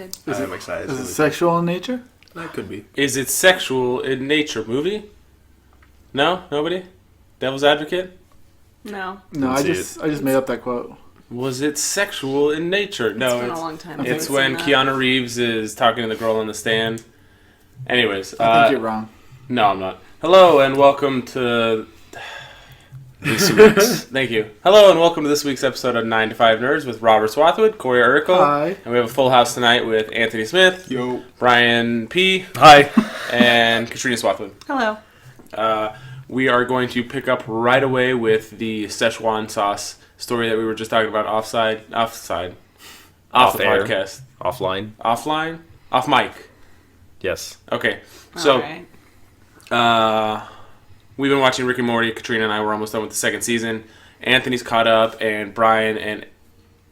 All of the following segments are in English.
excited. I'm excited. Is it sexual in nature? That could be. Is it sexual in nature? Movie? No? Nobody? Devil's Advocate? No. No, I just made up that quote. Was it sexual in nature? No, It's been a long time. It's when Keanu Reeves is talking to the girl on the stand. Anyways. I think you're wrong. No, I'm not. Hello and welcome to this week's. Thank you. Hello and welcome to this week's episode of 9 to 5 Nerds with Robert Swathwood, Corey Urkel. Hi. And we have a full house tonight with Anthony Smith. Yo. Brian P. Hi. And Katrina Swathwood. Hello. We are going to pick up right away with the Szechuan sauce story that we were just talking about off the air. podcast. Offline. Offline? Off mic. Yes. Okay. So, Right. we've been watching Rick and Morty. Katrina and I were almost done with the second season. Anthony's caught up, and Brian and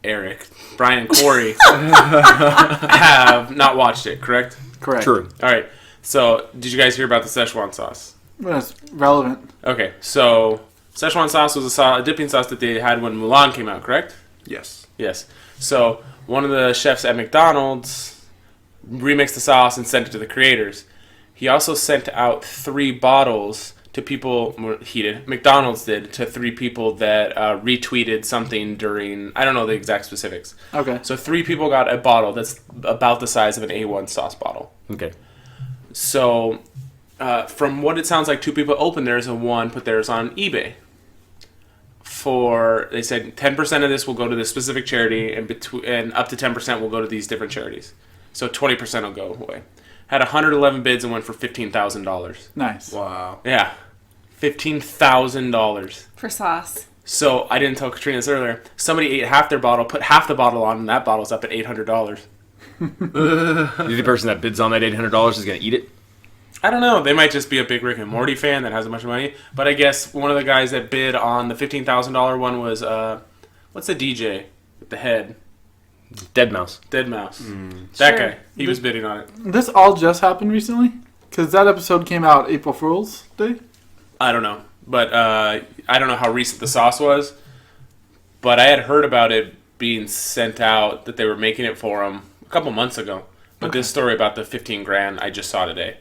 Corey have not watched it, correct? Correct. True. All right. So, did you guys hear about the Szechuan sauce? That's relevant. Okay. So, Szechuan sauce was a dipping sauce that they had when Mulan came out, correct? Yes. Yes. So, one of the chefs at McDonald's remixed the sauce and sent it to the creators. He also sent out 3 bottles to people, McDonald's did, to 3 people that retweeted something during, I don't know the exact specifics. Okay. So 3 people got a bottle that's about the size of an A1 sauce bottle. Okay. So, from what it sounds like, 2 people opened theirs and 1 put theirs on eBay. They said 10% of this will go to this specific charity, and up to 10% will go to these different charities. So 20% will go away. Had 111 bids and went for $15,000. Nice. Wow. Yeah. $15,000. For sauce. So, I didn't tell Katrina this earlier. Somebody ate half their bottle, put half the bottle on, and that bottle's up at $800. The person that bids on that $800 is going to eat it? I don't know. They might just be a big Rick and Morty fan that has a bunch of money. But I guess one of the guys that bid on the $15,000 one was, what's the DJ with the head? Deadmau5. That Sure. guy. He was bidding on it. This all just happened recently? Because that episode came out April Fool's Day? I don't know. But I don't know how recent the sauce was. But I had heard about it being sent out, that they were making it for him a couple months ago. But This story about the $15,000 I just saw today.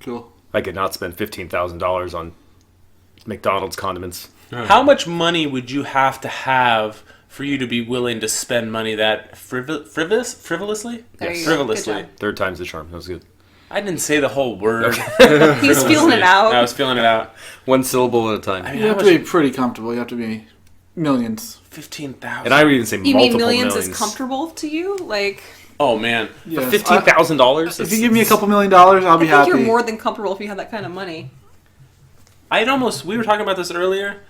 Cool. I could not spend $15,000 on McDonald's condiments. How much money would you have to have for you to be willing to spend money that frivolously? There you go. Frivolously. Good job. 3rd time's the charm. That was good. I didn't say the whole word. He was feeling it out. I was feeling it out. 1 syllable at a time. I mean, You have to be pretty comfortable. You have to be millions. 15,000. And I would even say You multiple mean millions millions. is comfortable to you? Like, Oh man. Yes. $15,000? If you give me a couple $1 million, I'll be I think happy. you're more than comfortable if you have that kind of money. We were talking about this earlier.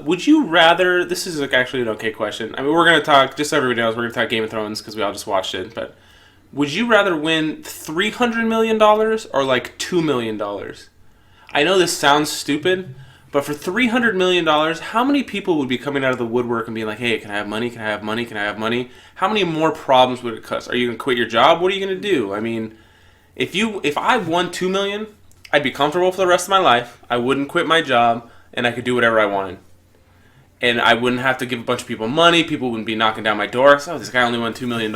Would you rather? This is actually an okay question. I mean, we're gonna talk. Just so everybody knows, we're gonna talk Game of Thrones because we all just watched it. But would you rather win $300 million or like $2 million? I know this sounds stupid, but for $300 million, how many people would be coming out of the woodwork and being like, "Hey, can I have money? Can I have money? Can I have money?" How many more problems would it cause? Are you gonna quit your job? What are you gonna do? I mean, if I won $2 million, I'd be comfortable for the rest of my life. I wouldn't quit my job, and I could do whatever I wanted. And I wouldn't have to give a bunch of people money. People wouldn't be knocking down my door. So this guy only won $2 million.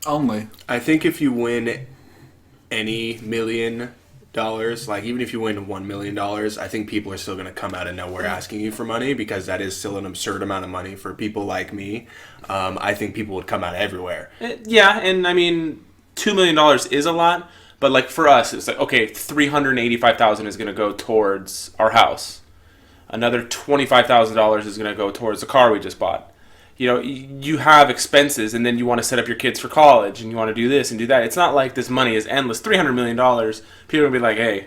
Only. I think if you win any $1 million, like even if you win $1 million, I think people are still going to come out of nowhere asking you for money because that is still an absurd amount of money for people like me. I think people would come out everywhere. Yeah, and I mean, $2 million is a lot. But like for us, it's like, okay, $385,000 is going to go towards our house. Another $25,000 is going to go towards the car we just bought. You know, you have expenses, and then you want to set up your kids for college, and you want to do this and do that. It's not like this money is endless. $300 million, people will be like, hey.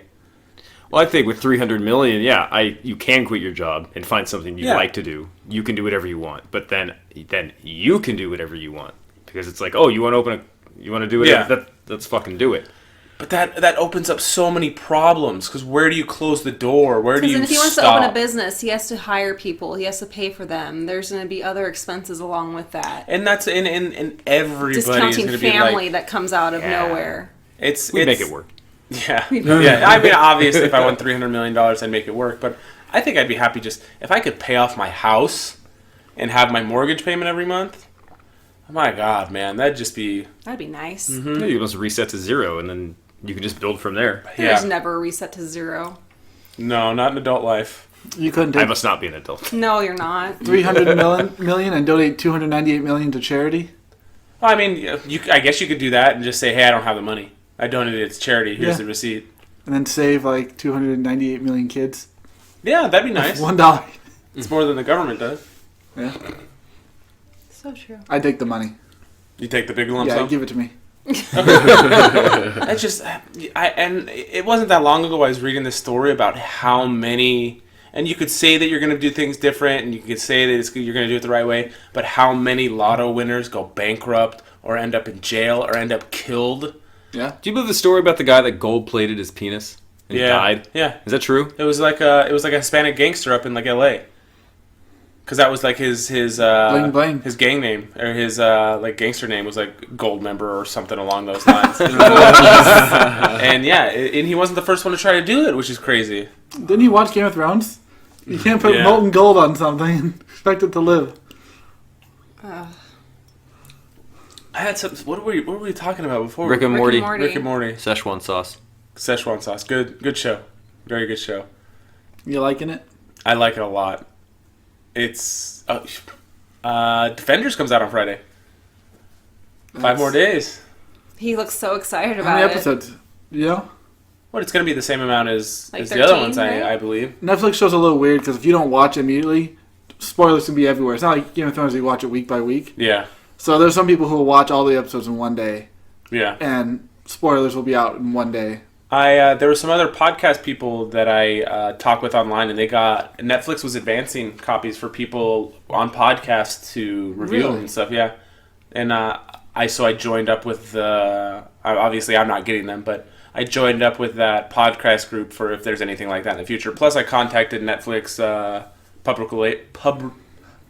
Well, I think with $300 million, you can quit your job and find something you like to do. You can do whatever you want, but then you can do whatever you want because it's like, oh, you want to do it? Yeah. Let's fucking do it. But that opens up so many problems because where do you close the door? Where do you Because if he wants stop? to open a business, he has to hire people. He has to pay for them. There's going to be other expenses along with that. And that's in everybody is Discounting going to be family like, that comes out of nowhere. We'd make it work. Yeah. I mean, obviously, if I won $300 million, I'd make it work. But I think I'd be happy just if I could pay off my house and have my mortgage payment every month. My God, man, that'd just be. That'd be nice. Yeah, you must reset to 0, and then you can just build from there. There's Yeah. never a reset to 0. No, not in adult life. You couldn't I take must not be an adult. No, you're not. 300 million and donate 298 million to charity. Well, I mean, I guess you could do that and just say, "Hey, I don't have the money. I donated it to charity. Here's Yeah. the receipt." And then save like 298 million kids. Yeah, that'd be nice. $1. It's more than the government does. Yeah. So true. I take the money. You take the big lump Yeah, sum. give it to me. That's just, and it wasn't that long ago I was reading this story about how many, and you could say that you're going to do things different, and you could say that you're going to do it the right way, but how many lotto winners go bankrupt or end up in jail or end up killed? Yeah. Do you believe the story about the guy that gold-plated his penis and died? Yeah, Is that true? it was like a Hispanic gangster up in like L.A. Because that was like his Bling bling. his gang name or his like gangster name was like Gold Member or something along those lines. And yeah, and he wasn't the first one to try to do it, which is crazy. Didn't you watch Game of Thrones? You can't put Yeah. molten gold on something and expect it to live. I had some. What were we talking about before? Rick and Rick Morty. and Morty. Rick and Morty. Szechuan sauce. Szechuan sauce. Good show. Very good show. You liking it? I like it a lot. It's Defenders comes out on Friday. 5 more days. He looks so excited How about many it. episodes? You know? What? It's going to be the same amount as Like the other 13, ones, right? I believe. Netflix show's a little weird because if you don't watch immediately, spoilers can be everywhere. It's not like Game of Thrones, you watch it week by week. Yeah. So there's some people who will watch all the episodes in one day, Yeah. and spoilers will be out in one day. There were some other podcast people that I talked with online, and Netflix was advancing copies for people on podcasts to review them Really? and stuff. Yeah, and I joined up with obviously I'm not getting them, but I joined up with that podcast group for if there's anything like that in the future. Plus, I contacted Netflix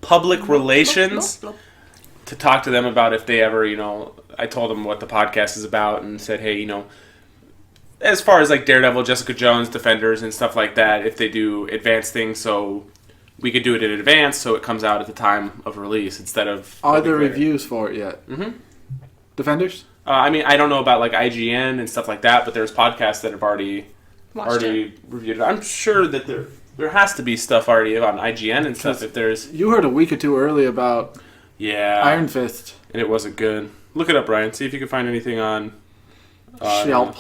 public relations to talk to them about if they ever, I told them what the podcast is about and said, hey, as far as like Daredevil, Jessica Jones, Defenders, and stuff like that, if they do advanced things, so we could do it in advance, so it comes out at the time of release instead of. Are there reviews for it yet? Mm-hmm. Defenders? I mean, I don't know about like IGN and stuff like that, but there's podcasts that have already Watched it. reviewed it. I'm sure that there has to be stuff already on IGN and stuff. If there's You heard a week or two early about Iron Fist. and it wasn't good. Look it up, Ryan. See if you can find anything on Shelp.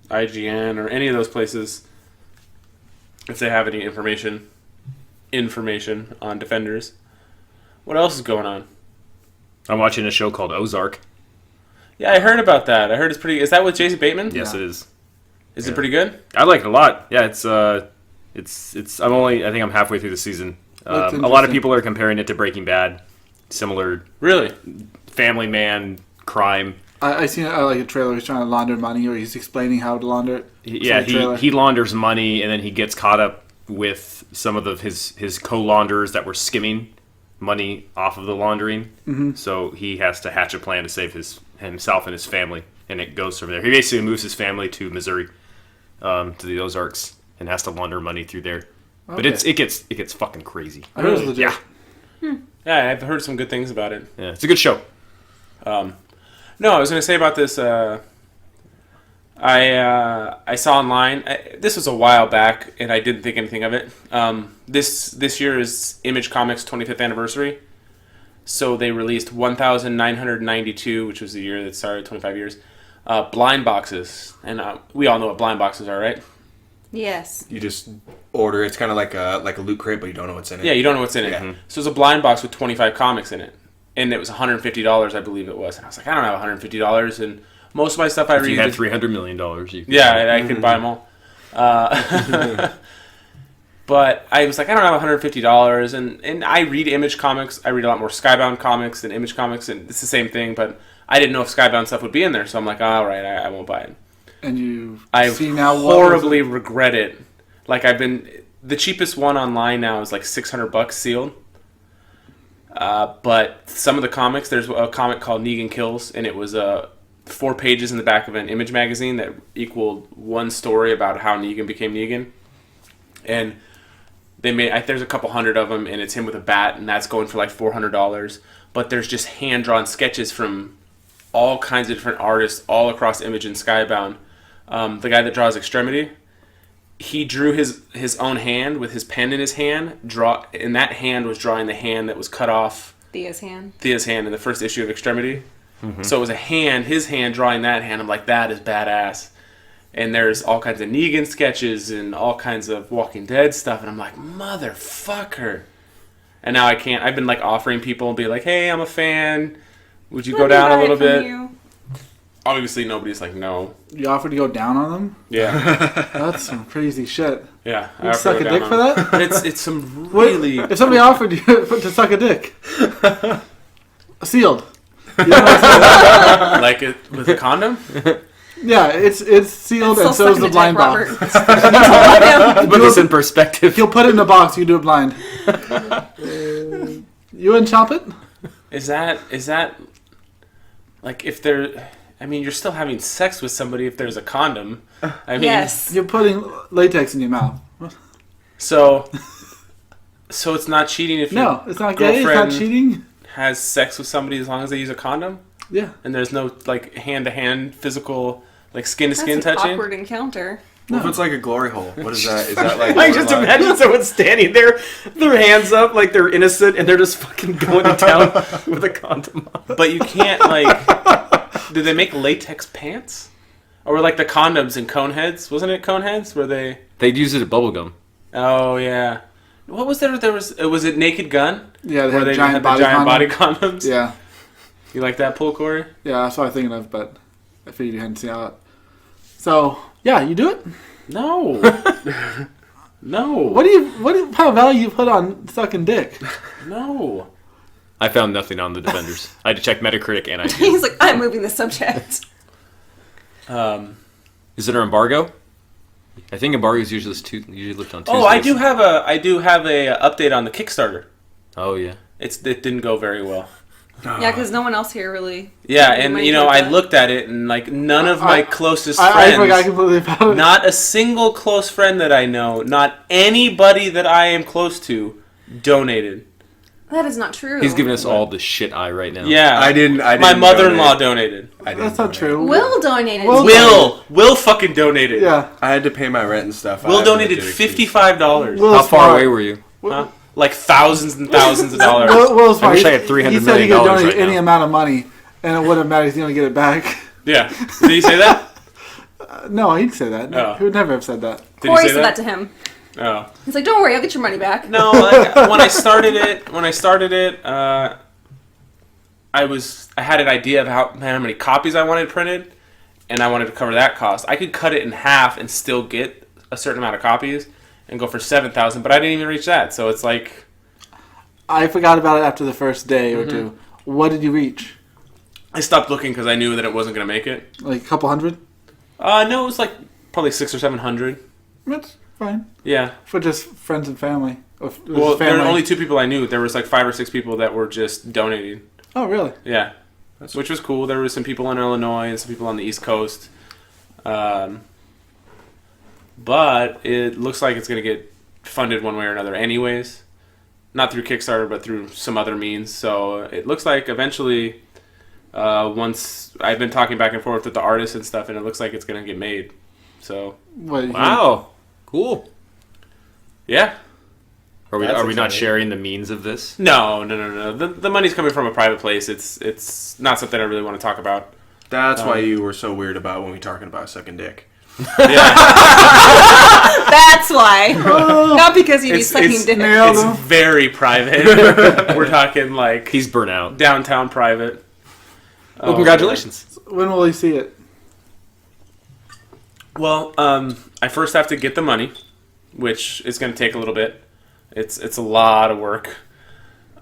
IGN or any of those places if they have any information on Defenders. What else is going on? I'm watching a show called Ozark. Yeah, I heard about that. I heard it's pretty. Is that with Jason Bateman? Yes, Yeah. it is. Is it pretty good? I like it a lot. Yeah, it's. I think I'm halfway through the season. Looks A lot of interesting. people are comparing it to Breaking Bad. Similar Really? family man crime. I seen like a trailer. He's trying to launder money, or he's explaining how to launder it. Yeah, It's like a trailer. he launders money, and then he gets caught up with some of his co-launderers that were skimming money off of the laundering. Mm-hmm. So he has to hatch a plan to save himself and his family, and it goes from there. He basically moves his family to Missouri, to the Ozarks, and has to launder money through there. But Okay. it gets fucking crazy. I heard it was legit. Yeah. Yeah, I've heard some good things about it. Yeah, it's a good show. No, I was going to say about this. I saw online. This was a while back, and I didn't think anything of it. This year is Image Comics' 25th anniversary, so they released 1,992, which was the year that started 25 years. Blind boxes, and we all know what blind boxes are, right? Yes. You just order. It's kind of like a loot crate, but you don't know what's in it. Yeah, you don't know what's in it. Yeah. So it's a blind box with 25 comics in it, and it was $150, I believe it was. And I was like, I don't have $150, and most of my stuff I If read. you had is- $300 million, you could Yeah, I could buy them all. But I was like, I don't have $150, and I read Image Comics. I read a lot more Skybound comics than Image Comics, and it's the same thing. But I didn't know if Skybound stuff would be in there, so I'm like, all right, I won't buy it. And you I see now what horribly regret it. Like the cheapest one online now is like $600 sealed. But some of the comics, there's a comic called Negan Kills, and it was 4 pages in the back of an Image magazine that equaled one story about how Negan became Negan. And There's a couple hundred of them, and it's him with a bat, and that's going for like $400. But there's just hand-drawn sketches from all kinds of different artists all across Image and Skybound. The guy that draws Extremity, he drew his own hand with his pen in his hand, and that hand was drawing the hand that was cut off Thea's hand in the first issue of Extremity. Mm-hmm. So it was his hand drawing that hand. I'm like, that is badass. And there's all kinds of Negan sketches and all kinds of Walking Dead stuff. And I'm like, motherfucker. And now I can't. I've been like offering people and be like, hey, I'm a fan. Would you go down a little bit? Obviously, nobody's like, no. You offered to go down on them? Yeah. That's some crazy shit. Yeah. You'd suck a dick for that? It's some really... If somebody offered you to suck a dick. Sealed. Like it with a condom? Yeah, it's sealed and so is the blind box. Put this in perspective. He'll put it in a box, you do it blind. You wouldn't chop it? Is that like if there... I mean, you're still having sex with somebody if there's a condom. I mean, yes. You're putting latex in your mouth. So it's not cheating if no, it's not gay. It's not cheating. Has sex with somebody as long as they use a condom. Yeah. And there's no like hand-to-hand physical like skin-to-skin That's an touching. awkward encounter. What if it's like a glory hole? What is that? Is that like? I just imagine someone standing there, their hands up like they're innocent, and they're just fucking going to town with a condom on. But you can't like. Did they make latex pants? Or were like the condoms in Coneheads? Wasn't it Coneheads? Where they'd use it as bubblegum. Oh yeah. What was there? Was it Naked Gun? Yeah, they where had they giant had body the giant body condom. condoms. Yeah. You like that pull, Corey? Yeah, that's what I was thinking of, but I figured you hadn't seen it. So yeah, you do it? No. No. What kind of value you put on sucking dick? No. I found nothing on the Defenders. I had to check Metacritic and He's like, I'm moving the subject. Is it an embargo? I think embargoes usually lift on Tuesdays. Oh, I do have a update on the Kickstarter. Oh yeah. It didn't go very well. Yeah, because no one else here really. Yeah, and I looked at it and like none of my closest friends. I forgot completely about it. Not a single close friend that I know, not anybody that I am close to, donated. That is not true. He's giving us all the shit eye right now. Yeah, I didn't. My mother-in-law donated. That's not true. Will donated. Will fucking donated. Yeah. I had to pay my rent and stuff. Will donated $55. How far away were you? Huh? Like thousands and thousands of dollars. Will's smart. I wish I had $300 He said he million could donate right any now. amount of money, and it wouldn't matter. He's going to get it back. Yeah. Did he say that? No, he'd say that. Oh. He would never have said that. Did Corey he say said that to him. Oh. He's like, don't worry, I'll get your money back. No, like, when I started it, I had an idea of how many copies I wanted printed, and I wanted to cover that cost. I could cut it in half and still get a certain amount of copies and go for 7,000, but I didn't even reach that. So it's like I forgot about it after the first day or two. What did you reach? I stopped looking because I knew that it wasn't going to make it. Like a couple hundred? No, it was like probably 600 or 700. That's fine. Yeah. For just friends and family. Well, there were only 2 people I knew. There was like 5 or 6 people that were just donating. Oh, really? Yeah. Which was cool. There were some people in Illinois and some people on the East Coast. But it looks like it's going to get funded one way or another anyways. Not through Kickstarter, but through some other means. So it looks like eventually, once I've been talking back and forth with the artists and stuff, and it looks like it's going to get made. So wow, cool. Yeah. Are we not sharing the means of this? No. The money's coming from a private place. It's not something I really want to talk about. That's why you were so weird about when we were talking about sucking dick. Yeah. That's why. Not because you do sucking dick. It's very private. We're talking like he's burnt out. Downtown private. Well, congratulations. When will he see it? Well, I first have to get the money, which is going to take a little bit. It's a lot of work.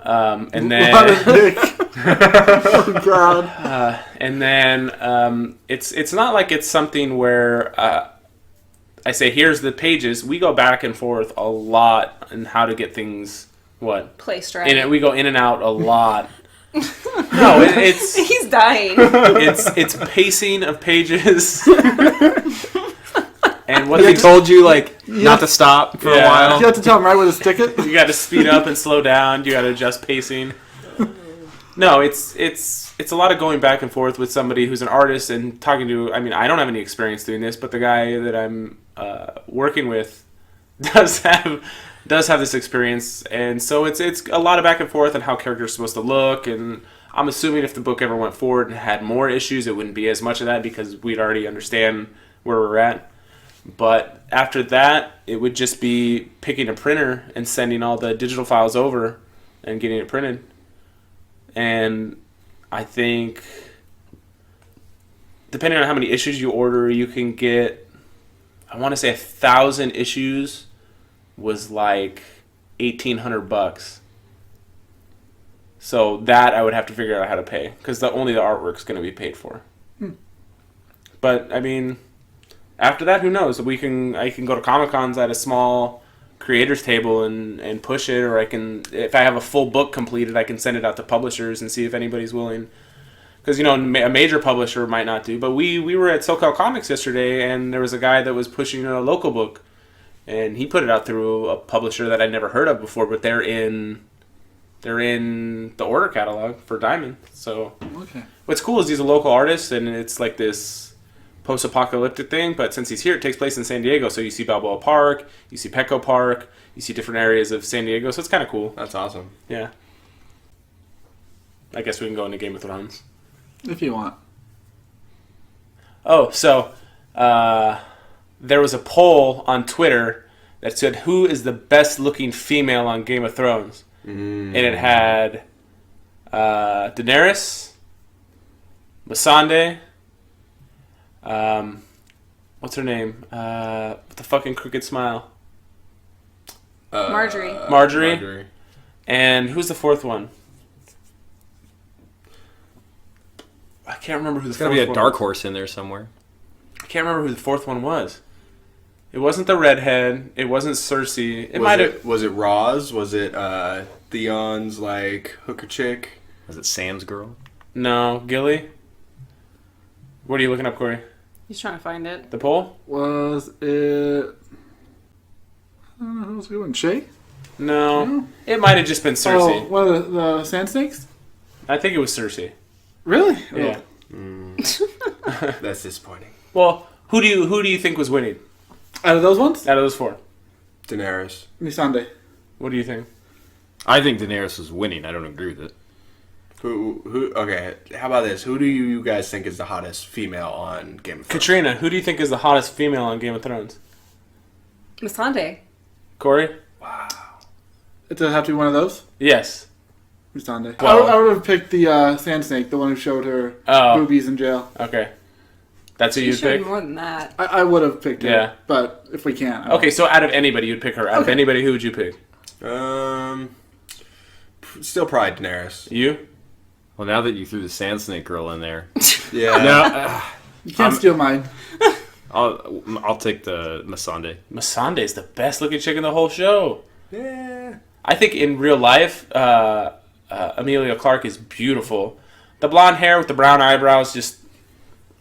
And then A lot of dick. Oh God. and then it's not like it's something where I say here's the pages. We go back and forth a lot on how to get things placed right. We go in and out a lot. No, it's he's dying. It's pacing of pages. And what He they told you not to stop for a Yeah. while. You have to tell him right where to stick it. You got to speed up and slow down. You got to adjust pacing. No, it's a lot of going back and forth with somebody who's an artist and talking to. I mean, I don't have any experience doing this, but the guy that I'm working with does have this experience, and so it's a lot of back and forth on how characters are supposed to look. And I'm assuming if the book ever went forward and had more issues, it wouldn't be as much of that because we'd already understand where we're at. But after that, it would just be picking a printer and sending all the digital files over and getting it printed. And I think, depending on how many issues you order, you can get, I want to say 1,000 issues was like $1,800. So that I would have to figure out how to pay because only the artwork's going to be paid for. But I mean, after that, who knows? I can go to Comic-Cons at a small creators table and push it, or I can, if I have a full book completed, I can send it out to publishers and see if anybody's willing. Because, a major publisher might not do. But we were at SoCal Comics yesterday, and there was a guy that was pushing a local book. And he put it out through a publisher that I'd never heard of before, but they're in the order catalog for Diamond. So Okay. what's cool is he's a local artist, and it's like this post-apocalyptic thing. But since he's here, it takes place in San Diego. So you see Balboa Park, you see Petco Park, you see different areas of San Diego. So it's kind of cool. That's awesome. Yeah. I guess we can go into Game of Thrones. If you want. Oh, so there was a poll on Twitter that said who is the best looking female on Game of Thrones. And it had Daenerys, Missandei, what's her name? With the fucking crooked smile. Marjorie. And who's the fourth one? I can't remember who the fourth one was. There's got to be a dark horse in there somewhere. I can't remember who the fourth one was. It wasn't the redhead. It wasn't Cersei. It might have. Was it Roz? Was it Theon's hooker chick? Was it Sam's girl? No, Gilly. What are you looking up, Corey? He's trying to find it. The poll? Was it... I don't know who was going. Shay? No. It might have just been Cersei. Oh, what are the Sand Snakes? I think it was Cersei. Really? Yeah. That's disappointing. Well, who do you think was winning Out of those ones? out of those four? Daenerys. Missandei. What do you think? I think Daenerys was winning. I don't agree with it. Who? Okay, how about this? Who do you guys think is the hottest female on Game of Thrones? Katrina, who do you think is the hottest female on Game of Thrones? Missandei. Corey? Does it have to be one of those? Yes. Missandei. Well- I would have picked the Sand Snake, the one who showed her Oh. boobies in jail. Okay. That's who She you'd showed pick? more than that. I would have picked her. Yeah. But if we can't. Okay, so out of anybody, you'd pick her. Out of Okay. anybody, who would you pick? Still probably Daenerys. You? Well, now that you threw the Sand Snake girl in there, Yeah. no, You can't steal mine. I'll take the Missandei. Missandei's the best looking chick in the whole show. Yeah. I think in real life, Emilia Clarke is beautiful. The blonde hair with the brown eyebrows, just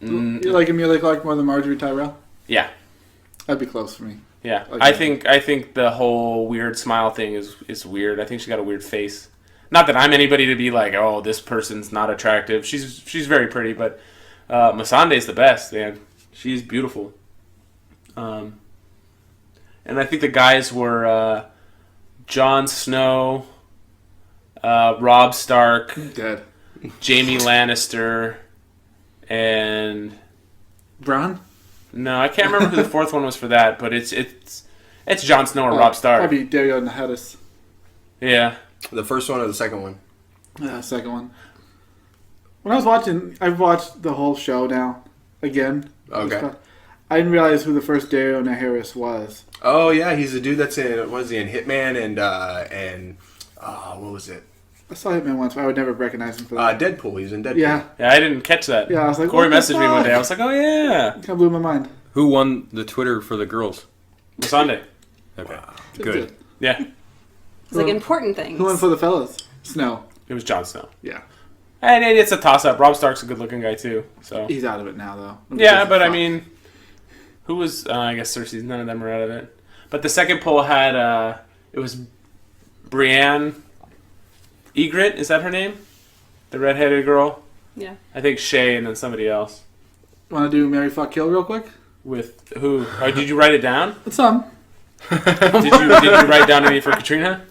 You like Emilia Clarke more than Marjorie Tyrell? yeah, That'd be close for me. yeah. Okay. I think the whole weird smile thing is weird. I think she's got a weird face. Not that I'm anybody to be like, oh, this person's not attractive. She's very pretty, but Missandei's the best, man. She's beautiful. And I think the guys were Jon Snow, Robb Stark, Dead. Jaime Lannister, and Bronn? no, I can't remember who the fourth one was for that, but it's Jon Snow or Robb Stark. Probably Dario Naharis. Yeah. The first one or the second one? Second one. When I was watching, I've watched the whole show now again. Okay. I didn't realize who the first Dario Naharis was. Oh yeah, he's the dude that's in. What is he in? Hitman and what was it? I saw Hitman once, but I would never recognize him for that. Deadpool. He's in Deadpool. Yeah, Yeah, I didn't catch that. yeah. I was like, Corey what the messaged me one fuck? day. I was like, oh yeah, Kind of blew my mind. Who won the Twitter for the girls? Sunday. Okay, It's good. Yeah, It's like important things. Who went for the fellas? Snow. it was Jon Snow. Yeah, And it's a toss-up. Robb Stark's a good-looking guy too. So he's out of it now though. yeah, but I mean, Who was? I guess Cersei's. None of them are out of it. But the second poll had. It was Brienne Egret. Is that her name? The redheaded girl. Yeah. I think Shay and then somebody else. Want to do Marry, Fuck, Kill real quick? With who? Oh, did you write it down? Some. Did you write down any for Katrina?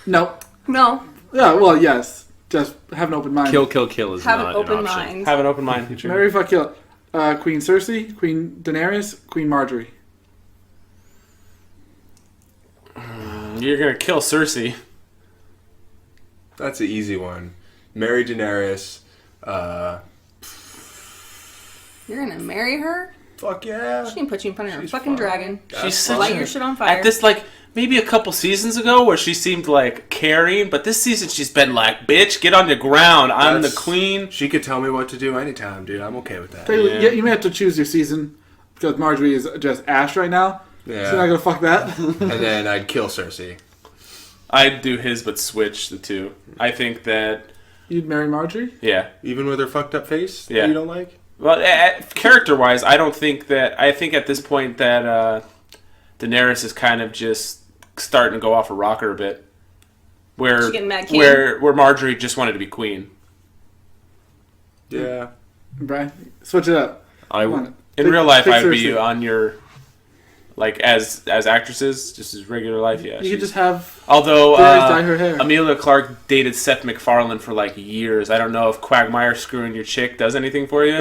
No. No. Yeah, well, yes. Just have an open mind. Kill is Have not an open an option. mind. Have an open mind, Katrina. Marry, Fuck, Kill. Queen Cersei, Queen Daenerys, Queen Marjorie. You're gonna kill Cersei. That's an easy one. Marry Daenerys. You're gonna marry her? Fuck yeah. She can put you in front of her She's fucking fine. dragon. She's such Light a- your shit on fire. At this, like, maybe a couple seasons ago where she seemed, like, caring, but this season she's been like, bitch, get on the ground. I'm the That's- queen. She could tell me what to do anytime, dude. I'm okay with that. Taylor, Yeah. you may have to choose your season because Marjorie is just Ash right now. Yeah. So you're not gonna fuck that. And then I'd kill Cersei. I'd do his, but switch the two. I think that, You'd marry Marjorie? yeah. Even with her fucked up face Yeah. that you don't like? Well, character-wise, I don't think that... I think at this point that Daenerys is kind of just starting to go off a rocker a bit. Where, She getting mad king? where Marjorie just wanted to be queen. Yeah. Brian, switch it up. I Come would. on. In Pick- real life, pick I'd be Cersei. on your... Like, as actresses, just as regular life, yeah. You could just have Although Daenerys dye her hair. Amelia Clark dated Seth MacFarlane for like years. I don't know if Quagmire screwing your chick does anything for you,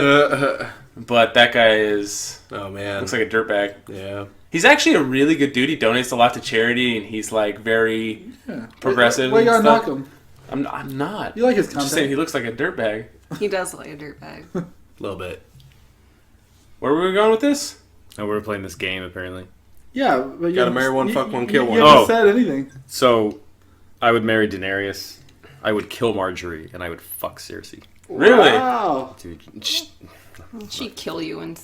but that guy is Oh, man. looks like a dirtbag. Yeah. He's actually a really good dude. He donates a lot to charity, and he's like very Yeah. progressive Why you gotta and knock stuff. him? I'm not. You like his I'm just saying content. he looks like a dirtbag. He does look like a dirtbag. A little bit. Where were we going with this? Oh, we're playing this game apparently. Yeah, but you Gotta haven't- marry one, fuck one, kill one. You haven't Oh. said anything. So, I would marry Daenerys. I would kill Marjorie, and I would fuck Cersei. Really? Wow. Dude, She'd kill you and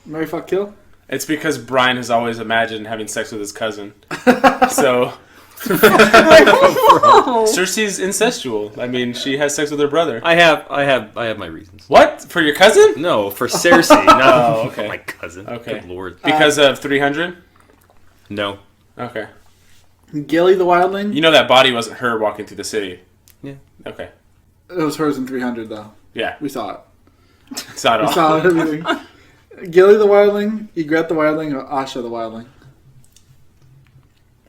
Marry, fuck, kill. It's because Brian has always imagined having sex with his cousin. So Cersei's incestual. I mean, she has sex with her brother. I have my reasons. What? For your cousin? No, for Cersei. No, Oh, okay. my cousin. Okay. Good lord. Because of 300? No. Okay. Gilly the Wildling. You know that body wasn't her walking through the city. Yeah. Okay. It was hers in 300 though. Yeah. We saw it. It's not We all. saw everything. Gilly the Wildling, Ygritte the Wildling, or Asha the Wildling.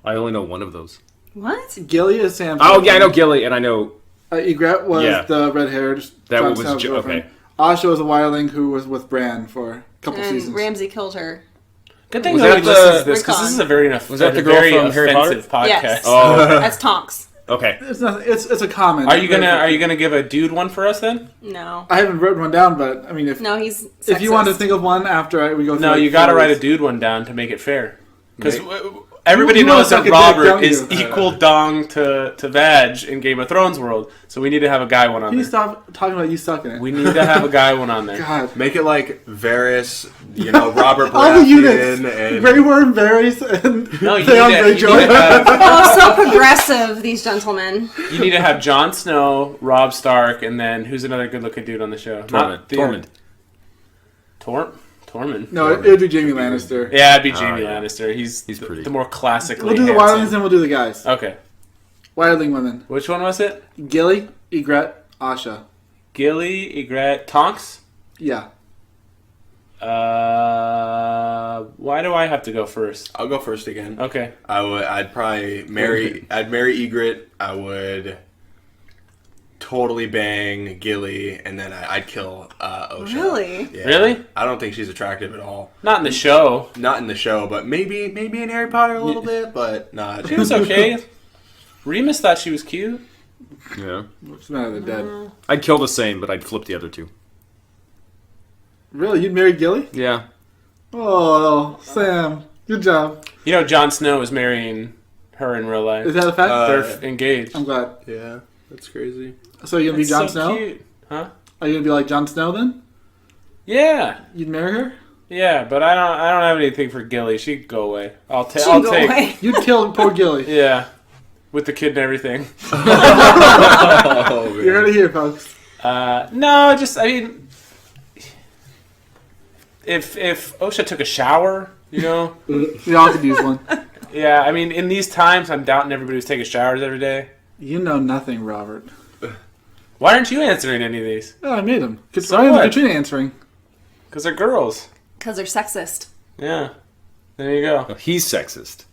I only know one of those. what? Gilly is Sam. Oh yeah, I know Gilly, and I know Ygritte was Yeah. the red-haired. that Jon one was Snow's okay. girlfriend. Asha was a Wildling who was with Bran for a couple And seasons. Ramsay killed her. Good thing Was nobody that listens to the- this because this is a very Was that the girl very from Harry Potter? offensive podcast. Yes. Oh, That's Tonks. okay. It's not. It's a comment. Are you gonna give a dude one for us then? No. I haven't written one down, but I mean, if No, he's sexist. if you want to think of one after we go through, No, like, you got to four write a weeks. dude one down to make it fair. Because Make- everybody You wanna knows suck that a dick, Robert don't is you? equal dong to Vag in Game of Thrones world. So we need to have a guy one on Can you there. stop talking about you sucking it? We need to have a guy one on there. God. Make it like Varys, Robert All the Baratheon, units. and Grey Worm, Varys, and No, you Theon need Greyjoy. to have Oh, so progressive, these gentlemen. you need to have Jon Snow, Robb Stark, and then who's another good-looking dude on the show? Not Tormund. Tormund. No, it would be Jaime Lannister. Yeah, it'd be Jaime yeah. Lannister. He's pretty. the more classically We'll do the handsome. Wildlings and we'll do the guys. Okay. Wildling women. Which one was it? Gilly, Ygritte, Asha. Gilly, Ygritte, Tonks? Yeah. Why do I have to go first? I'll go first again. Okay. I'd probably marry. I'd marry Ygritte. I would totally bang Gilly, and then I'd kill Osha. Really? Yeah. Really? I don't think she's attractive at all. Not in the show. Not in the show, but maybe in Harry Potter a little bit, but not. She was okay. Remus thought she was cute. Yeah. What's the matter? They're dead. I'd kill the same, but I'd flip the other two. Really? You'd marry Gilly? Yeah. Oh, Sam. Good job. You know, Jon Snow is marrying her in real life. Is that a fact? They're engaged. I'm glad. Yeah, that's crazy. So you're going to be Jon That's so Snow? cute. Huh? Are you going to be like Jon Snow then? Yeah. You'd marry her? Yeah, but I don't have anything for Gilly. She'd go away. I'll She'd I'll go take. away. You'd kill poor Gilly. Yeah. With the kid and everything. Oh, man. You heard it here, folks. No, I mean, if OSHA took a shower, We all could use one. Yeah, I mean, in these times, I'm doubting everybody who's taking showers every day. You know nothing, Robert. Why aren't you answering any of these? Oh, I made them. So Why what? is Katrina answering? Because they're girls. Because they're sexist. Yeah. There you go. No, he's sexist.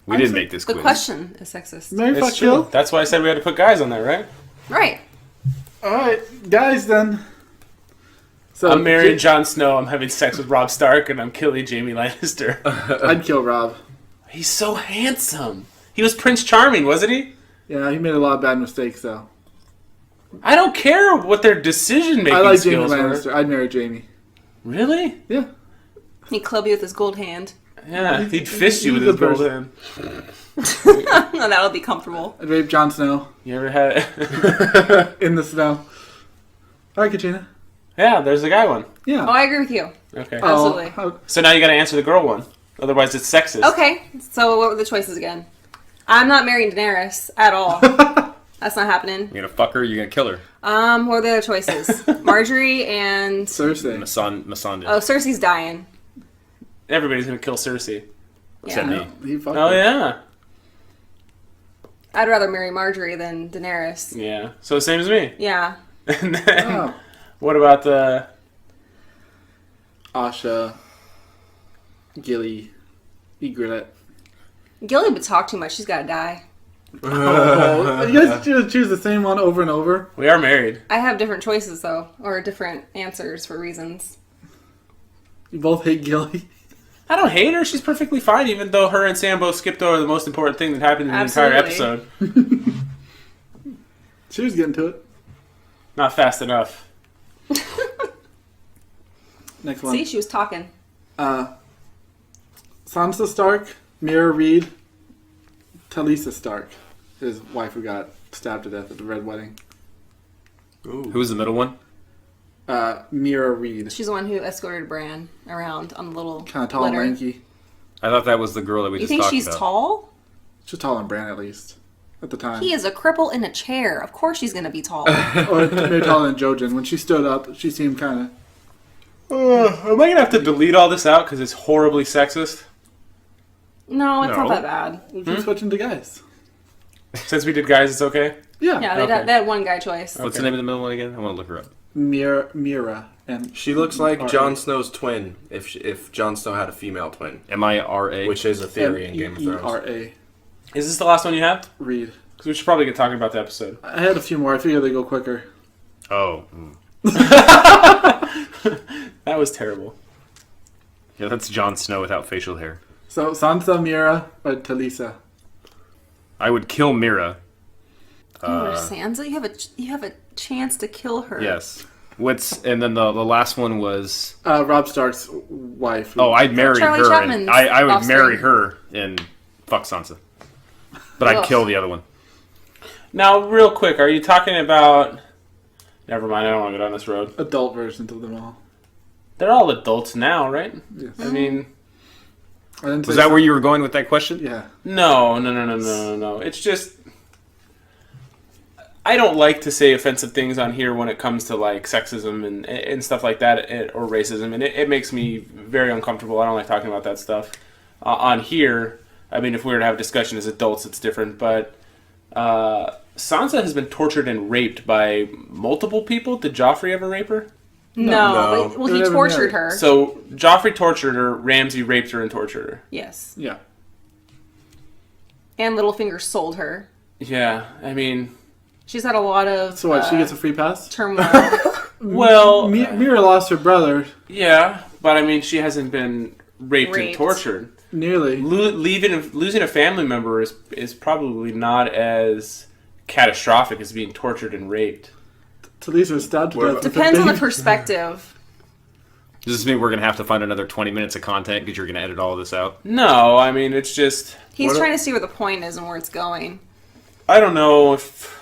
We didn't make this The quiz. question is sexist. Mary fuck It's true. kill. That's why I said we had to put guys on there, right? Right. All right, guys. Then. So I'm marrying Jon Snow, I'm having sex with Robb Stark, and I'm killing Jaime Lannister. I'd kill Rob. He's so handsome. He was Prince Charming, wasn't he? Yeah, he made a lot of bad mistakes though. I don't care what their decision-making I like Jaime skills were. Lannister. I'd marry Jaime. Really? Yeah. He'd club you with his gold hand. Yeah, he'd fist you with he's his the gold person. hand. No, that'll be comfortable. I'd rape Jon Snow You ever had... in the snow. All right, Katrina. Yeah, there's the guy one. Yeah. Oh, I agree with you. Okay. Absolutely. So now you gotta answer the girl one. Otherwise it's sexist. Okay, so what were the choices again? I'm not marrying Daenerys at all. That's not happening. You're gonna fuck her. You're gonna kill her. What are the other choices? Marjorie and... Cersei. Masanda. Oh, Cersei's dying. Everybody's gonna kill Cersei. Except Yeah. me. He fucked Oh her. yeah. I'd rather marry Marjorie than Daenerys. Yeah. So same as me. Yeah. And then, Oh. what about the... Asha. Gilly. Ygritte. Gilly would talk too much. She's gotta die. Oh, you guys choose the same one over and over? We are married. I have different choices, though, or different answers for reasons. You both hate Gilly? I don't hate her. She's perfectly fine, even though her and Sam both skipped over the most important thing that happened in the entire Absolutely. episode. She was getting to it. Not fast enough. Next one. See, she was talking. Sansa Stark, Mira Reed, Talisa Stark, his wife who got stabbed to death at the Red Wedding. Who was the middle one? Mira Reed. She's the one who escorted Bran around on the little Kind of tall litter. and lanky. I thought that was the girl that we You just think talked she's about. tall? She's taller than Bran, at least. At the time. He is a cripple in a chair. Of course she's gonna be tall. Or maybe taller than Jojen. When she stood up, she seemed kind Am I gonna have to delete all this out because it's horribly sexist? No, it's No. not that bad. of... We're switching to guys. Since we did guys, it's okay? Yeah. Yeah, they, Okay. they had one guy choice. What's the name of the middle one again? I want to look her up. Mira. And She looks like R.A. Jon Snow's twin, if Jon Snow had a female twin, Mira. which is a theory in Game of Thrones. M-E-E-R-A. Is this the last one you have? Reed. Because we should probably get talking about the episode. I had a few more. I figured they'd go quicker. Oh. That was terrible. Yeah, that's Jon Snow without facial hair. So, Sansa, Mira, or Talisa? I would kill Mira. Or Sansa, you have a chance to kill her. Yes. And then the last one was... Rob Stark's wife. Oh, I'd marry Charlie her. Chapman's And I would offspring. marry her and fuck Sansa. But I'd Ugh. kill the other one. Now, real quick, are you talking about... Never mind, I don't want to go down this road. Adult versions of them all. They're all adults now, right? Yes. I mean... I didn't Was say that where you were going with that question? Yeah. No. It's just... I don't like to say offensive things on here when it comes to, like, sexism and stuff like that, or racism, and it makes me very uncomfortable. I don't like talking about that stuff on here. I mean, if we were to have a discussion as adults, it's different, but Sansa has been tortured and raped by multiple people. Did Joffrey ever rape her? No. No. But, well, They he never tortured married. her. So, Joffrey tortured her, Ramsay raped her and tortured her. Yes. Yeah. And Littlefinger sold her. Yeah, I mean... She's had a lot of So what, she gets a free pass? turmoil. Well... Mira lost her brother. Yeah, but I mean, she hasn't been raped and Raped. tortured. Nearly. Losing a family member is probably not as catastrophic as being tortured and raped. Talisa was stabbed to Well, death. with a Depends on the baby. perspective. Does this mean we're going to have to find another 20 minutes of content because you're going to edit all of this out? No, I mean, it's just... He's trying to see where the point is and where it's going. I don't know if...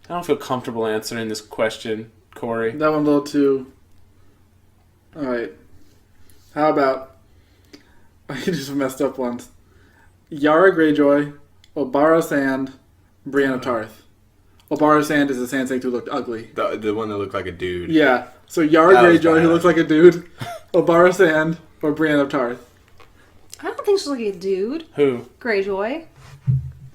I don't feel comfortable answering this question, Corey. That one a little too... Alright. How about... I just messed up once. Yara Greyjoy, Obara Sand, Brianna Tarth. Obara Sand is the Sand Snake who looked ugly. The one that looked like a dude. Yeah. So Yara That was Greyjoy, who bad. looks like a dude, Obara Sand, or Brienne of Tarth? I don't think she's like a dude. Who? Greyjoy.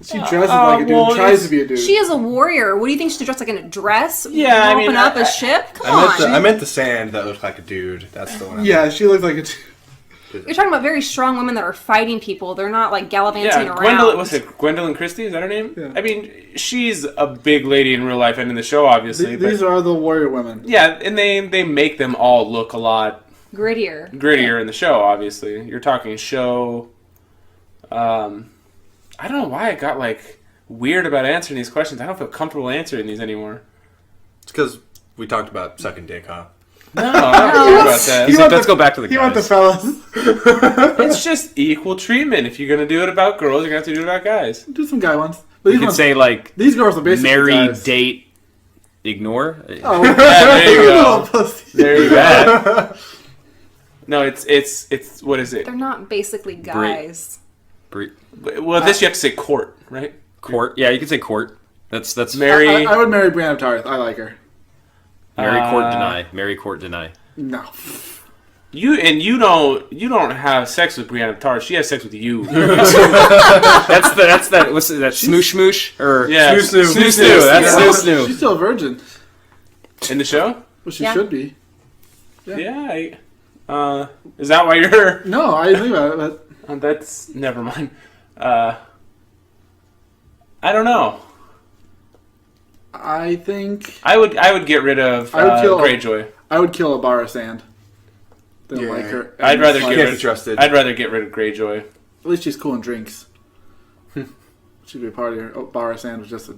She dresses like a dude, well, tries to be a dude. She is a warrior. What do you think she's dressed like in a dress? Yeah, I open mean, up a ship. Come I on. meant the sand that looked like a dude. That's the one. Yeah, she looks like a dude. You're talking about very strong women that are fighting people. They're not like gallivanting Yeah, around. Gwendolyn. What's it? Gwendolyn Christie? Is that her name? Yeah. I mean, she's a big lady in real life and in the show, obviously. These but, are the warrior women. yeah, and they make them all look a lot Grittier. grittier in the show. Obviously, you're talking show. I don't know why I got like weird about answering these questions. I don't feel comfortable answering these anymore. It's because we talked about sucking dick, huh? No, I don't care about that. You want Let's go back to the You want the guys. fellas? It's just equal treatment. If you're gonna do it about girls, you're gonna have to do it about guys. Do some guy ones. But You these could ones, say like these girls are basically marry, guys. date, ignore. Oh, Yeah, there you little go. pussy. There you go. No, it's what is it? They're not basically guys. Well, this you have to say court, right? Court. Yeah, you could say court. That's Mary. I would marry Brienne of Tarth. I like her. marry, court, deny. Marry, court, deny. No. You don't have sex with Brienne of Tarth. She has sex with you. That's that. What's that? Smoosh smoosh or Yeah, Snoo snoo. snoo snoo. That's Yeah. snoo snoo. She's still a virgin. in the show. Well, she Yeah. should be. Yeah. Is that why you're? No, I didn't think about it, but That's never mind. I don't know. I think I would get rid of I would kill- Greyjoy. I would kill Obara Sand. Don't Yeah. like her. I'd rather Like, get Can't rid. be trusted. I'd rather get rid of Greyjoy. At least she's cool and drinks. She'd be a party. Obara Sand was just a.